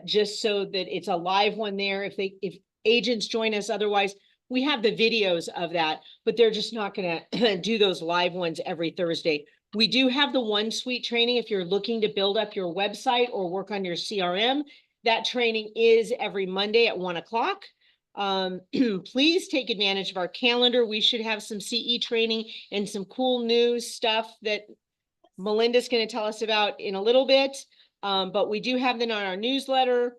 just so that it's a live one there. If agents join us, otherwise we have the videos of that, but they're just not going to do those live ones every Thursday. We do have the OneSuite training if you're looking to build up your website or work on your CRM. That training is every Monday at 1 o'clock. Please take advantage of our calendar. We should have some CE training and some cool new stuff that Melinda's going to tell us about in a little bit. But we do have them on our newsletter.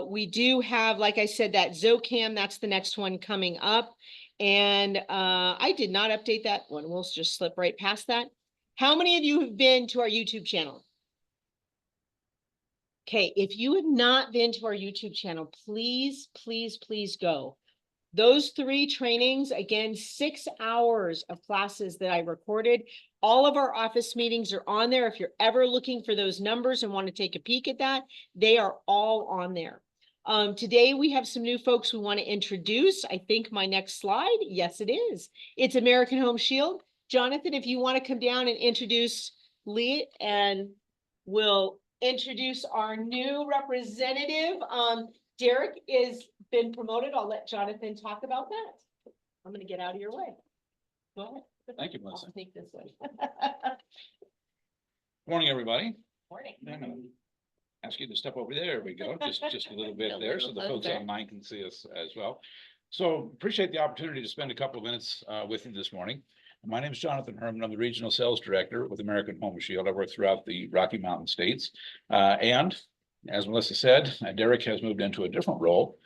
We do have, like I said, that ZOCAM, that's the next one coming up. And I did not update that one. We'll just slip right past that. How many of you have been to our YouTube channel? Okay, if you have not been to our YouTube channel, please, please, please go. Those 3 trainings, again, 6 hours of classes that I recorded. All of our office meetings are on there. If you're ever looking for those numbers and want to take a peek at that, they are all on there. Today, we have some new folks we want to introduce. I think my next slide, yes, it is. It's American Home Shield. Jonathan, if you want to come down and introduce Lee, and we'll introduce our new representative. Derek is been promoted. I'll let Jonathan talk about that. I'm going to get out of your way. Go ahead. Thank you, Melissa. I'll take this way. Morning, everybody. Morning. I'm gonna ask you to step over there. We go, just a little bit there, so the folks online can see us as well. So appreciate the opportunity to spend a couple of minutes with you this morning. My name is Jonathan Herman. I'm the Regional Sales Director with American Home Shield. I work throughout the Rocky Mountain states. And as Melissa said, Derek has moved into a different role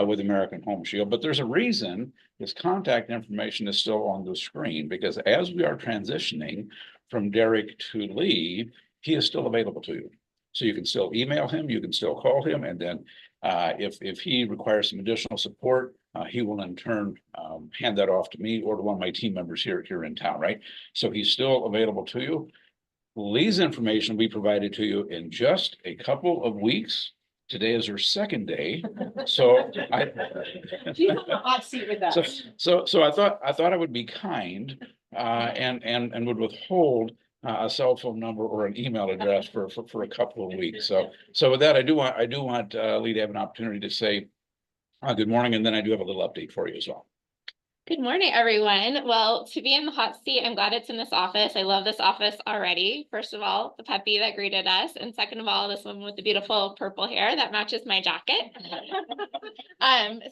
with American Home Shield, but there's a reason his contact information is still on the screen, because as we are transitioning from Derek to Lee, he is still available to you. So you can still email him, you can still call him, and then if he requires some additional support, he will in turn hand that off to me or to one of my team members here in town, right? So he's still available to you. Lee's information we provided to you in just a couple of weeks. Today is her second day, so She's on the hot seat with us. So I thought I would be kind and would withhold a cell phone number or an email address for a couple of weeks. So with that, I do want Lee to have an opportunity to say good morning, and then I do have a little update for you as well. Good morning, everyone. Well, to be in the hot seat, I'm glad it's in this office. I love this office already. First of all, the puppy that greeted us. And second of all, this woman with the beautiful purple hair that matches my jacket.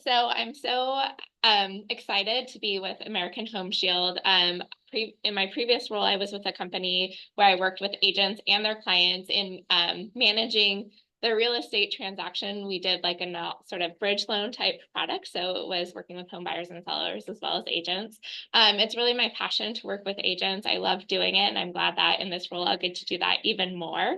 So I'm so excited to be with American Home Shield. In my previous role, I was with a company where I worked with agents and their clients in managing the real estate transaction. We did like a sort of bridge loan type product. So it was working with home buyers and sellers as well as agents. It's really my passion to work with agents. I love doing it. And I'm glad that in this role, I'll get to do that even more.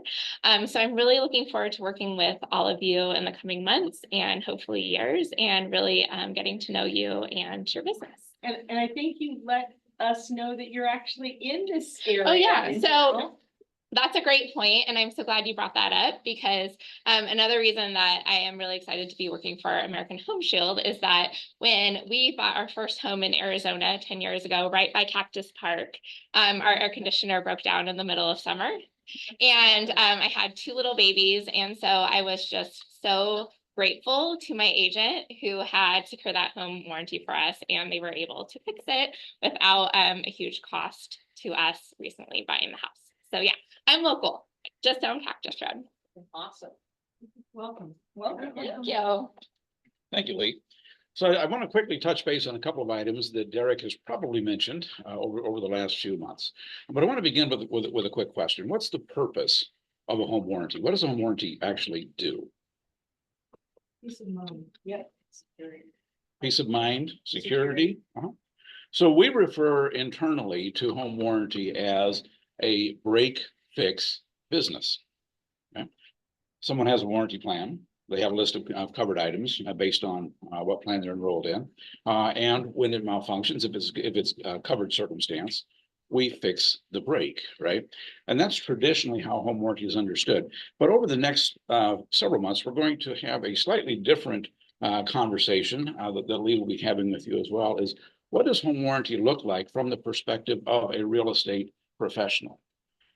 So I'm really looking forward to working with all of you in the coming months and hopefully years, and really getting to know you and your business. And I think you let us know that you're actually in this area. Oh, yeah. in So general. that's a great point, and I'm so glad you brought that up because another reason that I am really excited to be working for American Home Shield is that when we bought our first home in Arizona 10 years ago, right by Cactus Park, our air conditioner broke down in the middle of summer. And I had 2 little babies, and so I was just so grateful to my agent who had secured that home warranty for us, and they were able to fix it without a huge cost to us recently buying the house. So yeah, I'm local, just down Cactus Road. Awesome. Welcome. Welcome. Thank you. Thank you, Lee. So I want to quickly touch base on a couple of items that Derek has probably mentioned over the last few months. But I want to begin with a quick question. What's the purpose of a home warranty? What does a home warranty actually do? Peace of mind. Yep. Peace of mind, security? Uh-huh. So we refer internally to home warranty as a break fix business. Okay? Someone has a warranty plan. They have a list of covered items based on what plan they're enrolled in. And when it malfunctions, if it's a covered circumstance, we fix the break, right? And that's traditionally how home warranty is understood. But over the next several months, we're going to have a slightly different conversation that Lee will be having with you as well, is what does home warranty look like from the perspective of a real estate professional?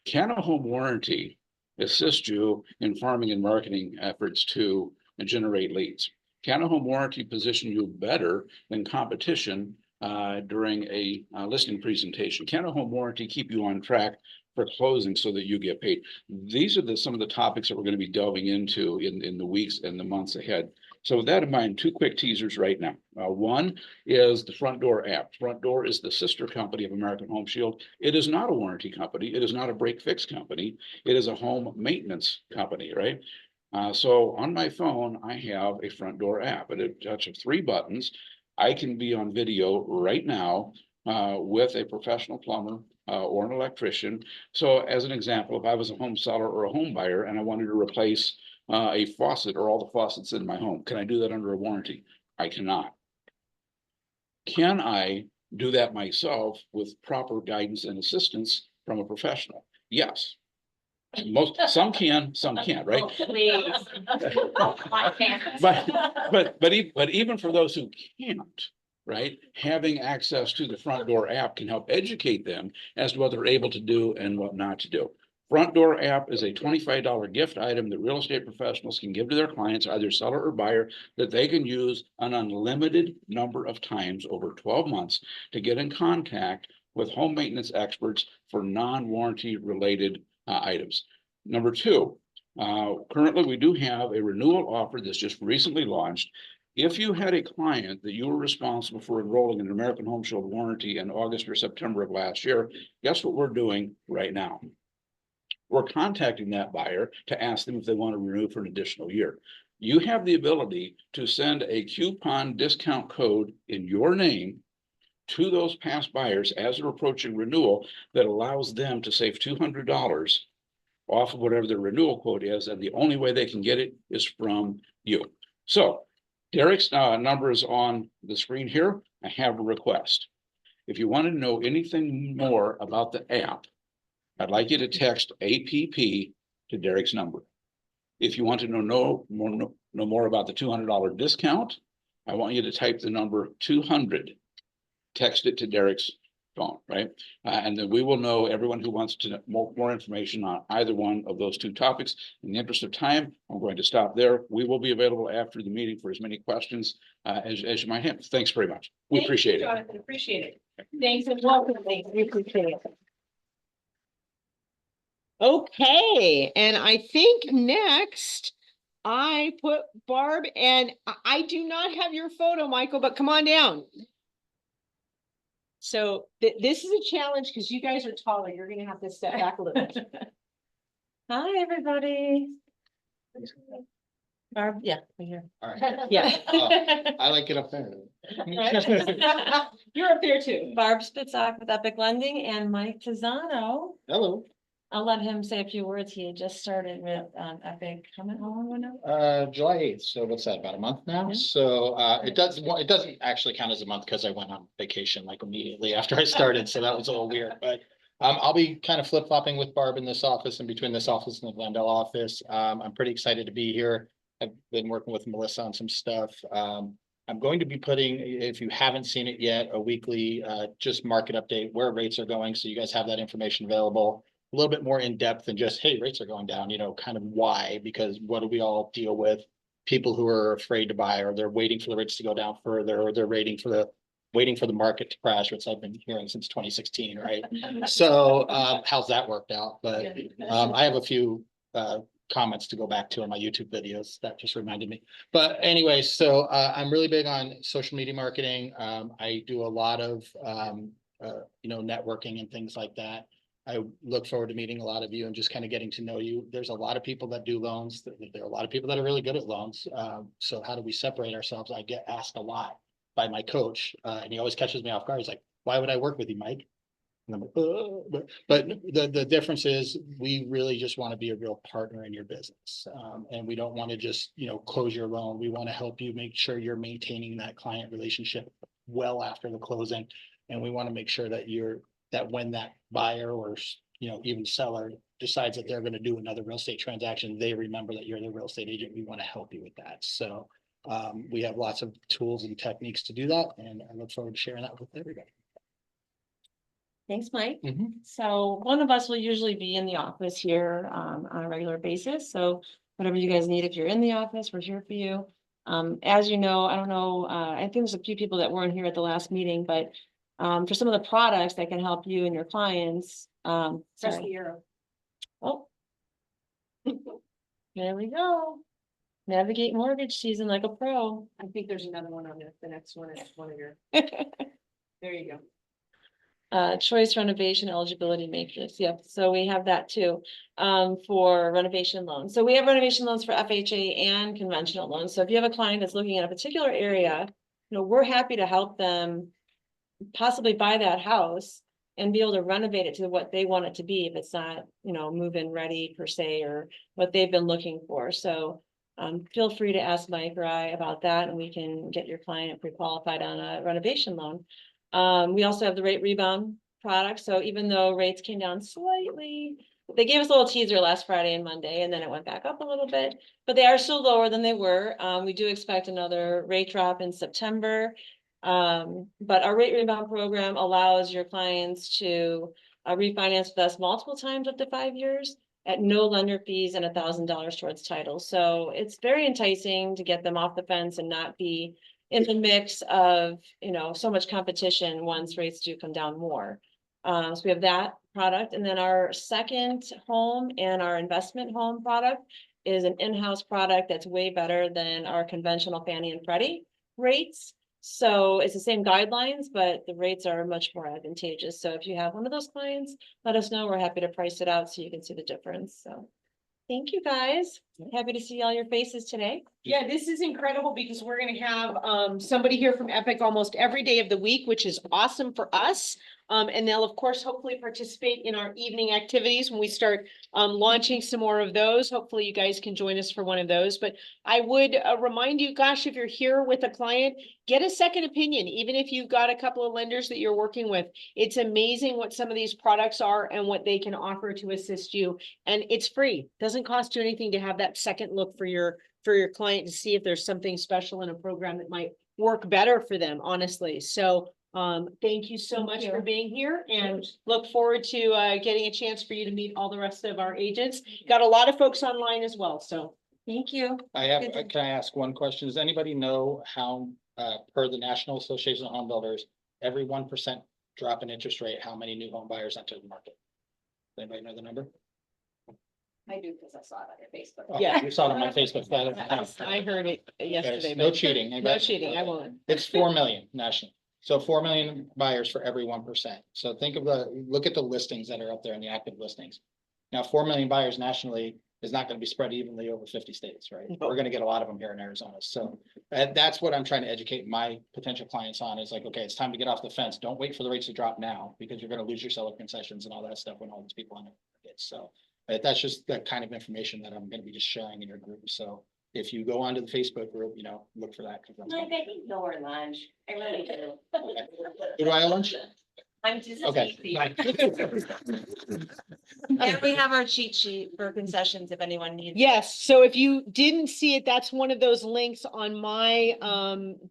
Can a home warranty assist you in farming and marketing efforts to generate leads? Can a home warranty position you better than competition during a listing presentation? Can a home warranty keep you on track for closing so that you get paid? These are some of the topics that we're going to be delving into in the weeks and the months ahead. So with that in mind, 2 quick teasers right now. One is the Front Door app. Front Door is the sister company of American Home Shield. It is not a warranty company. It is not a break fix company. It is a home maintenance company, right? So on my phone, I have a Front Door app. At a touch of 3 buttons, I can be on video right now with a professional plumber or an electrician. So as an example, if I was a home seller or a home buyer and I wanted to replace a faucet or all the faucets in my home, can I do that under a warranty? I cannot. Can I do that myself with proper guidance and assistance from a professional? Yes. Some can, some can't, right? But even for those who can't, right, having access to the Front Door app can help educate them as to what they're able to do and what not to do. Front Door app is a $25 gift item that real estate professionals can give to their clients, either seller or buyer, that they can use an unlimited number of times over 12 months to get in contact with home maintenance experts for non-warranty related items. Number 2, currently we do have a renewal offer that's just recently launched. If you had a client that you were responsible for enrolling in an American Home Shield warranty in August or September of last year, guess what we're doing right now? We're contacting that buyer to ask them if they want to renew for an additional year. You have the ability to send a coupon discount code in your name to those past buyers as they're approaching renewal that allows them to save $200 off of whatever their renewal quote is, and the only way they can get it is from you. So Derek's number is on the screen here. I have a request. If you want to know anything more about the app, I'd like you to text APP to Derek's number. If you want to know more about the $200 discount, I want you to type the number 200, text it to Derek's phone, right? And then we will know everyone who wants to know more information on either one of those 2 topics. In the interest of time, I'm going to stop there. We will be available after the meeting for as many questions as you might have. Thanks very much. We appreciate it. Jonathan, appreciate it. Thanks and welcome. Thanks. We appreciate it. Okay, and I think next I put Barb, and I do not have your photo, Michael, but come on down. So this is a challenge because you guys are taller. You're gonna have to step back a little bit. Hi, everybody. Barb, yeah, right here. All right. Yeah. I like it up there. You're up there too. Barb Spitzak with Epic Lending and Mike Tizano. Hello. I'll let him say a few words. He had just started with Epic. How long ago now? July 8th, so what's that, about a month now? Yeah. So it doesn't actually count as a month because I went on vacation like immediately after I started, so that was a little weird, but. I'll be kind of flip-flopping with Barb in this office and between this office and the Glendale office. I'm pretty excited to be here. I've been working with Melissa on some stuff. I'm going to be putting, if you haven't seen it yet, a weekly just market update where rates are going, so you guys have that information available. A little bit more in depth than just, hey, rates are going down, kind of why, because what do we all deal with? People who are afraid to buy, or they're waiting for the rates to go down further, or they're waiting for the market to crash, which I've been hearing since 2016, right? So how's that worked out? But I have a few comments to go back to on my YouTube videos. That just reminded me. But anyway, so I'm really big on social media marketing. I do a lot of networking and things like that. I look forward to meeting a lot of you and just kind of getting to know you. There's a lot of people that do loans. There are a lot of people that are really good at loans. So how do we separate ourselves? I get asked a lot by my coach, and he always catches me off guard. He's like, "Why would I work with you, Mike?" And I'm like, but the difference is we really just want to be a real partner in your business. And we don't want to just, close your loan. We want to help you make sure you're maintaining that client relationship well after the closing. And we want to make sure that when that buyer or, even seller decides that they're going to do another real estate transaction, they remember that you're the real estate agent. We want to help you with that. So we have lots of tools and techniques to do that. And I look forward to sharing that with everybody. Thanks, Mike. Mhm. So one of us will usually be in the office here on a regular basis. So whatever you guys need, if you're in the office, we're here for you. As you know, I don't know, I think there's a few people that weren't here at the last meeting, but for some of the products that can help you and your clients, Press sorry. the arrow. Oh. There we go. Navigate mortgage season like a pro. I think there's another one on the next one is one of your, there you go. Choice renovation eligibility matrix. Yep. So we have that too, for renovation loans. So we have renovation loans for FHA and conventional loans. So if you have a client that's looking at a particular area, we're happy to help them possibly buy that house and be able to renovate it to what they want it to be if it's not, move-in ready per se, or what they've been looking for. So feel free to ask Mike or I about that, and we can get your client pre-qualified on a renovation loan. We also have the rate rebound product. So even though rates came down slightly, they gave us a little teaser last Friday and Monday, and then it went back up a little bit, but they are still lower than they were. We do expect another rate drop in September. But our rate rebound program allows your clients to refinance with us multiple times up to 5 years at no lender fees and $1,000 towards title. So it's very enticing to get them off the fence and not be in the mix of, so much competition once rates do come down more. So we have that product. And then our second home and our investment home product is an in-house product that's way better than our conventional Fannie and Freddie rates. So it's the same guidelines, but the rates are much more advantageous. So if you have one of those clients, let us know. We're happy to price it out so you can see the difference. So thank you, guys. Happy to see all your faces today. Yeah, this is incredible because we're gonna have somebody here from Epic almost every day of the week, which is awesome for us. And they'll, of course, hopefully participate in our evening activities when we start launching some more of those. Hopefully you guys can join us for one of those. But I would remind you, gosh, if you're here with a client, get a second opinion. Even if you've got a couple of lenders that you're working with, it's amazing what some of these products are and what they can offer to assist you. And it's free. Doesn't cost you anything to have that second look for your client to see if there's something special in a program that might work better for them, honestly. So thank you so much for being here, and look forward to getting a chance for you to meet all the rest of our agents. Got a lot of folks online as well, so. Thank you. Can I ask one question? Does anybody know how, per the National Association of Home Builders, every 1% drop in interest rate, how many new home buyers enter the market? Does anybody know the number? I do, because I saw it on your Facebook. Oh, Yeah. You saw it on my Facebook. I heard it yesterday. No but- cheating. No cheating, I won't. It's 4 million nationally. So 4 million buyers for every 1%. So look at the listings that are up there in the active listings. Now, 4 million buyers nationally, is not gonna be spread evenly over 50 states, right? No. We're gonna get a lot of them here in Arizona. So that's what I'm trying to educate my potential clients on is like, okay, it's time to get off the fence. Don't wait for the rates to drop now because you're gonna lose your seller concessions and all that stuff when all these people on it. So that's just the kind of information that I'm gonna be just sharing in your group. So if you go onto the Facebook group, you know, look for that. 'Cause that's Mike, gonna- I think no more lunch. I really do. Who do I have lunch? I'm just. Okay. teasing. Bye. And we have our cheat sheet for concessions if anyone needs. Yes, so if you didn't see it, that's one of those links on my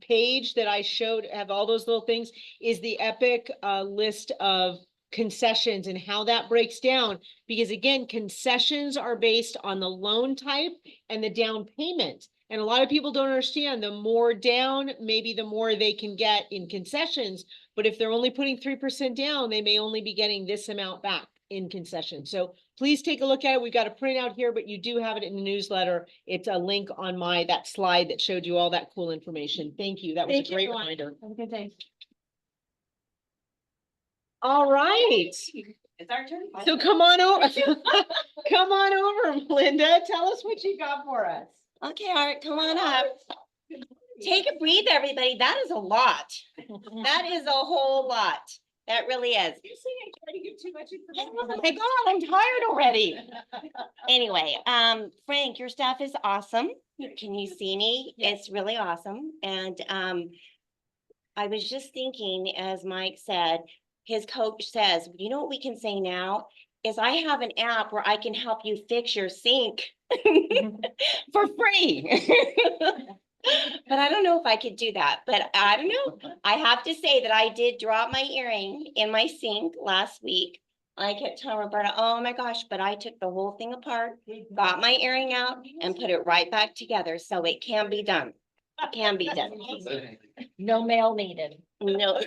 page that I showed, have all those little things, is the Epic list of concessions and how that breaks down. Because again, concessions are based on the loan type and the down payment. And a lot of people don't understand, the more down, maybe the more they can get in concessions. But if they're only putting 3% down, they may only be getting this amount back in concessions. So please take a look at it. We've got a printout here, but you do have it in the newsletter. It's a link on that slide that showed you all that cool information. Thank you. That was Thank a you, great everyone. reminder. Have a good day. All right. It's our turn. So come on over. Come on over, Melinda. Tell us what you got for us. Okay, Art, come on up. Take a breathe, everybody. That is a lot. That is a whole lot. That really is. You say I try to give too much Oh my God, I'm tired already. Anyway, Frank, your staff is awesome. Can you see me? It's really awesome. And I was just thinking, as Mike said, his coach says, you know what we can say now? Is I have an app where I can help you fix your sink for free. But I don't know if I could do that, but I don't know. I have to say that I did drop my earring in my sink last week. I kept telling Roberta, oh my gosh, but I took the whole thing apart, got my earring out and put it right back together. So it can be done. It can be done. No mail needed. No.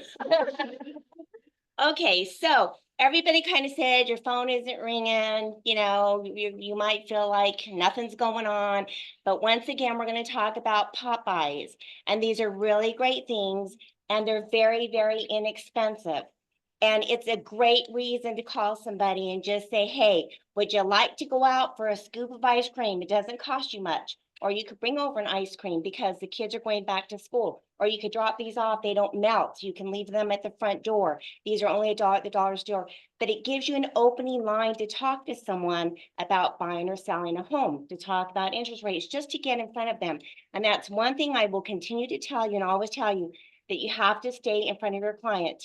Okay, so everybody kind of said your phone isn't ringing, you know, you might feel like nothing's going on. But once again, we're going to talk about Popeyes. And these are really great things and they're very, very inexpensive. And it's a great reason to call somebody and just say, hey, would you like to go out for a scoop of ice cream? It doesn't cost you much. Or you could bring over an ice cream because the kids are going back to school. Or you could drop these off, they don't melt. You can leave them at the front door. These are only $1 at the dollar store. But it gives you an opening line to talk to someone about buying or selling a home, to talk about interest rates, just to get in front of them. And that's one thing I will continue to tell you and always tell you, that you have to stay in front of your client.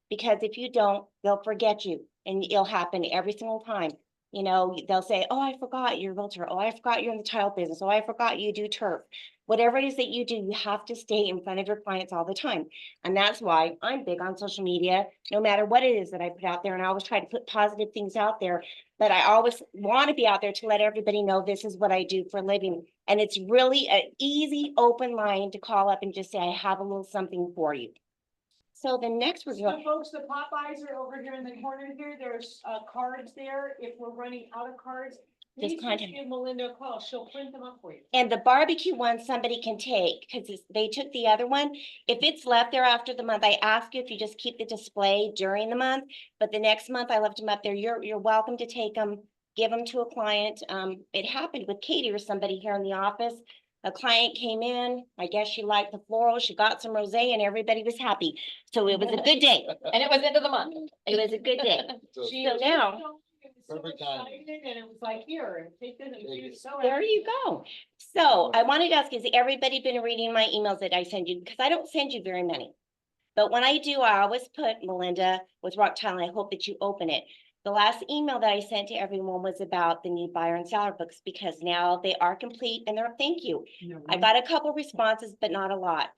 Because if you don't, they'll forget you and it'll happen every single time. You know, they'll say, oh, I forgot you're a realtor. Oh, I forgot you're in the tile business. Oh, I forgot you do turf. Whatever it is that you do, you have to stay in front of your clients all the time. And that's why I'm big on social media, no matter what it is that I put out there. And I always try to put positive things out there, but I always want to be out there to let everybody know this is what I do for a living. And it's really an easy, open line to call up and just say, I have a little something for you. So the next we're So going, folks, the Popeyes are over here in the corner here. There's cards there. If we're running out of cards, Just please just contact- give Melinda a call. She'll print them up for you. and the barbecue one somebody can take, because they took the other one. If it's left there after the month, I ask you if you just keep the display during the month, but the next month I left them up there. You're welcome to take them, give them to a client. It happened with Katie or somebody here in the office. A client came in, I guess she liked the floral, she got some rosé and everybody was happy. So it was a good day. And it was end of the month. It was a good day. She So was now- so Perfect timing. excited, and it was like, here, take this. And she was so There happy. you go. So I wanted to ask, has everybody been reading my emails that I send you? Because I don't send you very many. But when I do, I always put Melinda with Rock Tile. I hope that you open it. The last email that I sent to everyone was about the new buyer and seller books because now they are complete and they're thank you. I got a couple responses, but not a lot.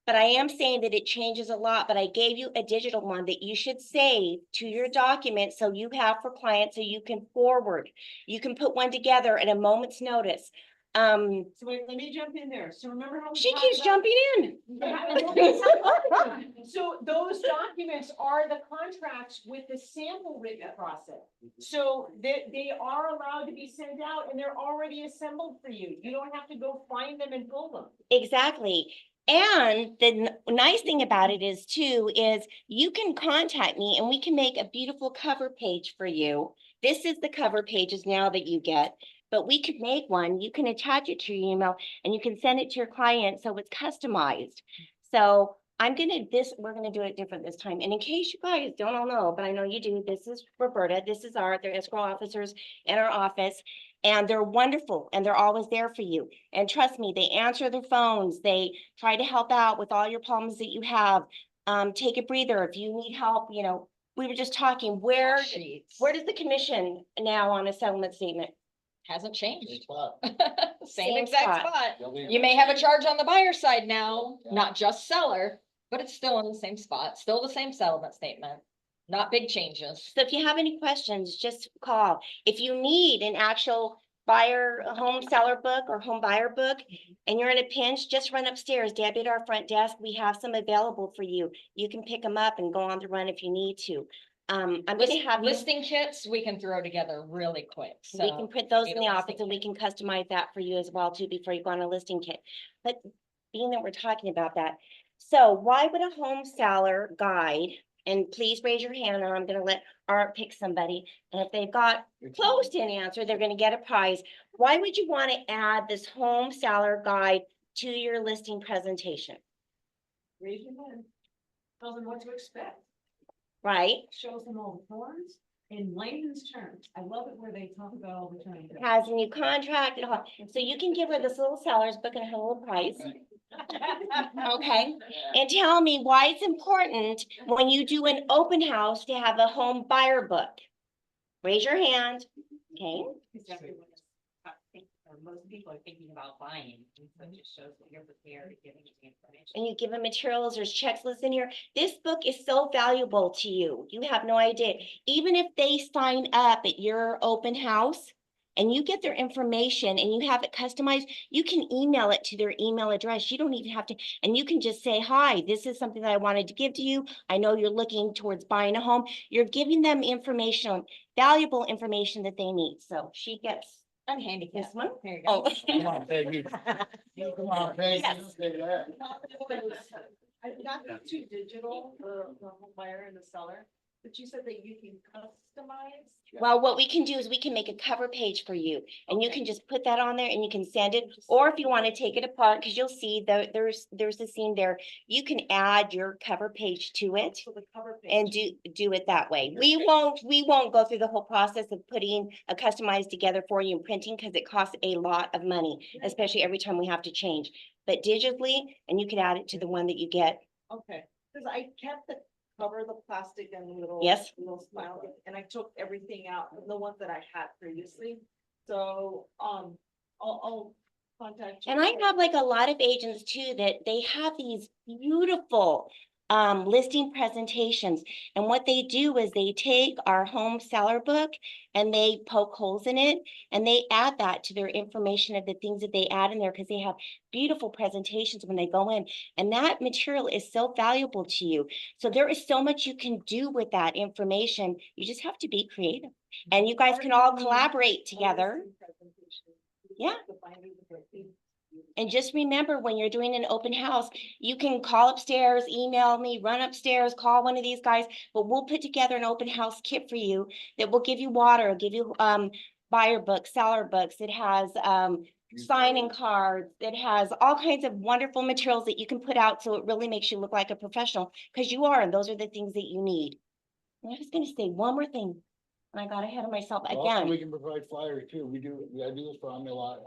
But I am saying that it changes a lot, but I gave you a digital one that you should save to your document so you have for clients so you can forward. You can put one together at a moment's notice. So wait, let me jump in there. So remember how we She talked keeps about- jumping in. So those documents are the contracts with the sample written process. So they are allowed to be sent out and they're already assembled for you. You don't have to go find them and pull them. Exactly. And the nice thing about it is too, is you can contact me and we can make a beautiful cover page for you. This is the cover pages now that you get. but we could make one. You can attach it to your email and you can send it to your client so it's customized. So we're gonna do it different this time. And in case you guys don't all know, but I know you do, this is Roberta, this is their escrow officers in our office. And they're wonderful and they're always there for you. And trust me, they answer their phones. They try to help out with all your problems that you have. Take a breather if you need help, you know, we were just talking, where does the commission now on a settlement statement? Hasn't changed. Same Same exact spot. spot. You may have a charge on the buyer side now, not just seller, but it's still in the same spot, still the same settlement statement. Not big changes. So if you have any questions, just call. If you need an actual buyer, home seller book or home buyer book, and you're in a pinch, just run upstairs. Debbie at our front desk, we have some available for you. You can pick them up and go on the run if you need to. I'm gonna have Listing kits, we can throw together really quick, so. we can put those need in a the listing office and we kit. can customize that for you as well too before you go on a listing kit. But being that we're talking about that, so why would a home seller guide, and please raise your hand or I'm gonna let Art pick somebody. And if they've got close to an answer, they're gonna get a prize. Why would you want to add this home seller guide to your listing presentation? Raise your hand. Tell them what to expect. Right? Shows them all the forms in layman's terms. I love it where they talk about all the terms. Has a new contract and all. So you can give her this little seller's book and her little price. Okay, and tell me why it's important when you do an open house to have a home buyer book. Raise your hand, okay? Most people are thinking about buying, and so it just shows that you're prepared to give them the information. And you give them materials, there's checklists in here. This book is so valuable to you. You have no idea. Even if they sign up at your open house and you get their information and you have it customized, you can email it to their email address. You don't even have to, and you can just say, hi, this is something that I wanted to give to you. I know you're looking towards buying a home. You're giving them information, valuable information that they need. So she gets I'm handicapped. this one. There you go. Oh. Come on, Peggy. Come on, Peggy. Yes. Don't say that. I got the two digital, the home buyer and the seller, but you said that you can customize. Well, what we can do is we can make a cover page for you and you Okay. can just put that on there and you can send it. Or if you want to take it apart, because you'll see there's a scene there, you can add your cover page to it So the cover page. and do it that way. We won't go through the whole process of putting a customized together for you and printing because it costs a lot of money, especially every time we have to change. But digitally, and you can add it to the one that you get. Okay, because I kept the cover, the plastic and the little. Yes. Little smile, and I took everything out, the ones that I had previously. So, I'll contact you. And I have like a lot of agents too, that they have these beautiful listing presentations. And what they do is they take our home seller book and they poke holes in it and they add that to their information of the things that they add in there because they have beautiful presentations when they go in. And that material is so valuable to you. So there is so much you can do with that information. You just have to be creative. And you guys can all collaborate together. Yeah. And just remember, when you're doing an open house, you can call upstairs, email me, run upstairs, call one of these guys, but we'll put together an open house kit for you that will give you water, give you buyer books, seller books. It has sign-in cards. It has all kinds of wonderful materials that you can put out so it really makes you look like a professional, because you are, and those are the things that you need. And I was gonna say one more thing, and I got ahead of myself Also, again. we can provide flyers too. I do this for me a lot.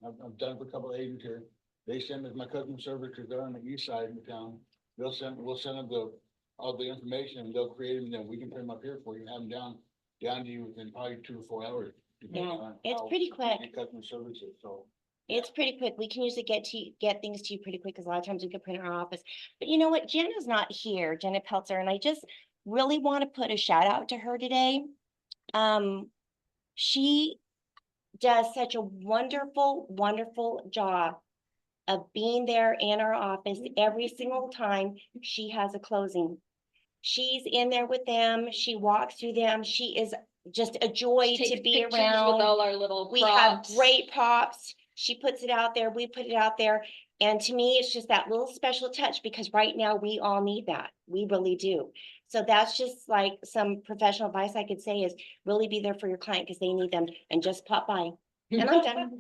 I've done it for a couple of agents here. They send us, my customer service, because they're on the east side of the town. We'll send them all the information and they'll create them, and then we can print them up here for you and have them down to you within probably 2 to 4 hours. depending on it's how pretty quick. your Customer services, so. It's pretty quick. We can usually get things to you pretty quick because a lot of times we can print in our office. But you know what? Jenna's not here, Jenna Peltzer, and I just really want to put a shout out to her today. She does such a wonderful, wonderful job of being there in our office every single time she has a closing. She's in there with them. She walks through them. She is just a joy to Takes be pictures around. with all our little We have props. great props. She puts it out there, we put it out there. And to me, it's just that little special touch because right now we all need that. We really do. So that's just like some professional advice I could say is really be there for your client because they need them and just pop by. And I'm done.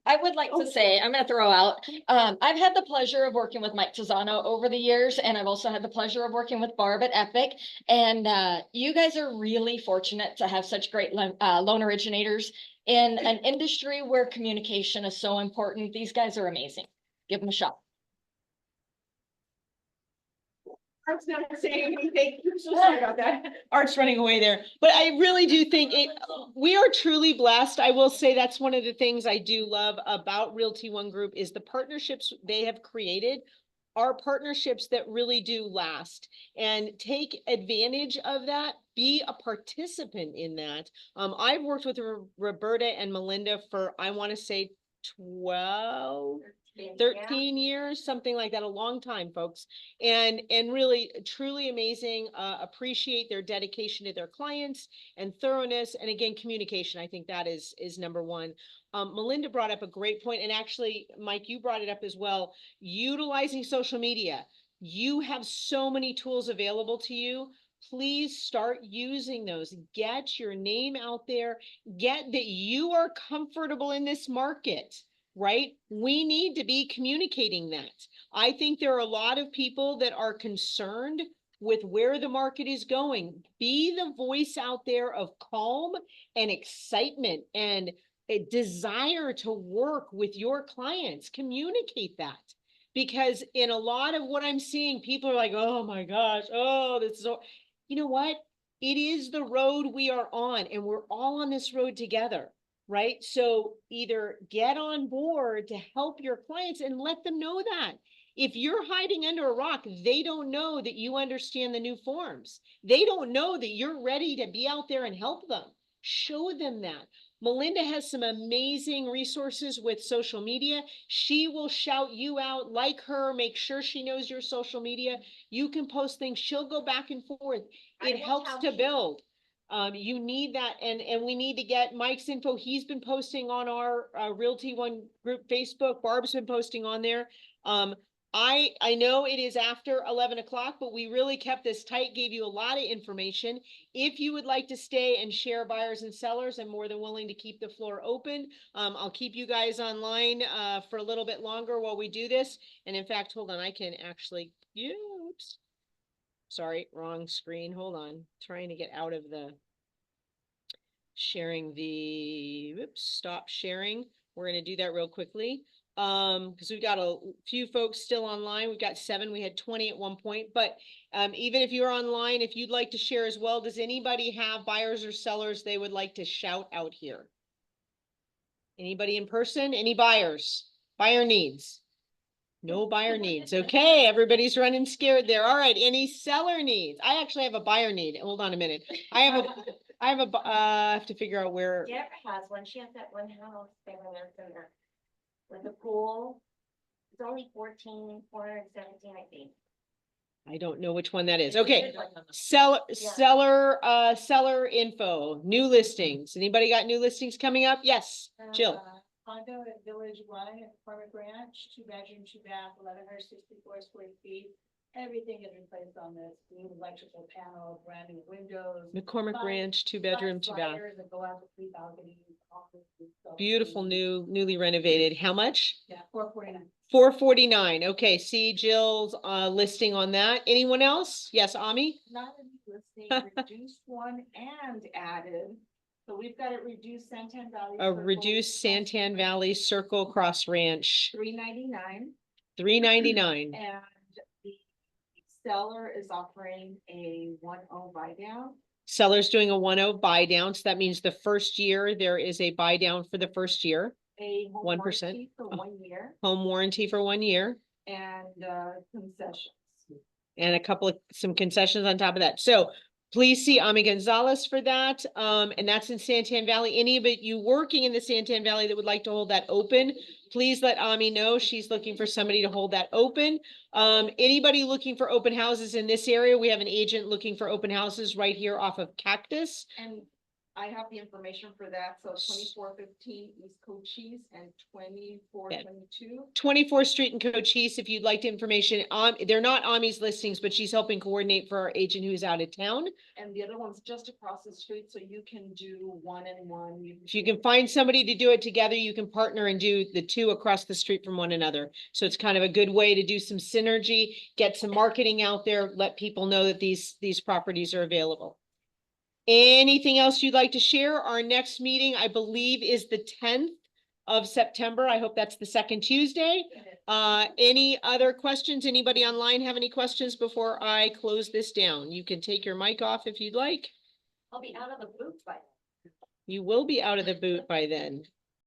I would like to say, I'm gonna throw out, I've had the pleasure of working with Mike Tizano over the years, and I've also had the pleasure of working with Barb at Epic. And you guys are really fortunate to have such great loan originators in an industry where communication is so important. These guys are amazing. Give them a shot. I was gonna say anything. I'm so sorry about that. Art's running away there, but I really do think we are truly blessed. I will say that's one of the things I do love about Realty One Group is the partnerships they have created are partnerships that really do last, and take advantage of that, be a participant in that. I've worked with Roberta and Melinda for, I want to say 13 years, something like that, a long time, folks. And really, truly amazing, appreciate their dedication to their clients and thoroughness. And again, communication, I think that is number one. Melinda brought up a great point, and actually, Mike, you brought it up as well, utilizing social media. You have so many tools available to you. Please start using those. Get your name out there. Get that you are comfortable in this market, right? We need to be communicating that. I think there are a lot of people that are concerned with where the market is going. Be the voice out there of calm and excitement and a desire to work with your clients. Communicate that. Because in a lot of what I'm seeing, people are like, oh my gosh, oh, this is so, you know what? It is the road we are on, and we're all on this road together, right? So either get on board to help your clients and let them know that. If you're hiding under a rock, they don't know that you understand the new forms. They don't know that you're ready to be out there and help them. Show them that. Melinda has some amazing resources with social media. She will shout you out, like her, make sure she knows your social media. You can post things. She'll go back and forth. It helps to build. You need that, and we need to get Mike's info. He's been posting on our Realty One Group Facebook. Barb's been posting on there. I know it is after 11 o'clock, but we really kept this tight, gave you a lot of information. If you would like to stay and share buyers and sellers, I'm more than willing to keep the floor open. I'll keep you guys online for a little bit longer while we do this. And in fact, hold on, I can actually, oops. Sorry, wrong screen. Hold on. Trying to get out of the sharing the, oops, stop sharing. We're going to do that real quickly. Because we've got a few folks still online. We've got 7, we had 20 at one point, but even if you're online, if you'd like to share as well, does anybody have buyers or sellers they would like to shout out here? Anybody in person? Any buyers? Buyer needs? No buyer needs. Okay, everybody's running scared there. All right, any seller needs? I actually have a buyer need. Hold on a minute. I have to figure out where. Deborah has one. She has that one house there with a pool. It's only 14,417, I think. I don't know which one that is. Okay. Seller info, new listings. Anybody got new listings coming up? Yes, Jill. Condo at Village One at McCormick Ranch, 2-bedroom, 2-bath, 1,164 square feet. Everything is replaced on this, new electrical panel, brand new windows. McCormick Ranch, 2-bedroom, 2-bath. That go out to 3 balconies. Beautiful, newly renovated. How much? Yeah, 449. 449. Okay, see Jill's listing on that. Anyone else? Yes, Ami? Not a new listing, reduced one and added. So we've got it reduced Santan Valley. A reduced Santan Valley Circle Cross Ranch. $399. $399. And the seller is offering a 1.0 buy down. Seller's doing a 1.0 buy down. So that means the first year there is a buy down for the first year. A home 1%. warranty for 1 year Home warranty for 1 year. and concessions. And some concessions on top of that. So please see Ami Gonzalez for that. And that's in Santan Valley. Any of you working in the Santan Valley that would like to hold that open, please let Ami know. She's looking for somebody to hold that open. Anybody looking for open houses in this area, we have an agent looking for open houses right here off of Cactus. And I have the information for that, so 2415 East Cochise and 2422. 24th Street and Cochise, if you'd like information, they're not Ami's listings, but she's helping coordinate for our agent who's out of town. And the other one's just across the street, so you can do one and one. If you can find somebody to do it together, you can partner and do the two across the street from one another. So it's kind of a good way to do some synergy, get some marketing out there, let people know that these properties are available. Anything else you'd like to share? Our next meeting, I believe, is the 10th of September. I hope that's the second Tuesday. Any other questions? Anybody online have any questions before I close this down? You can take your mic off if you'd like. I'll be out of the booth by You will be out of the boot by then.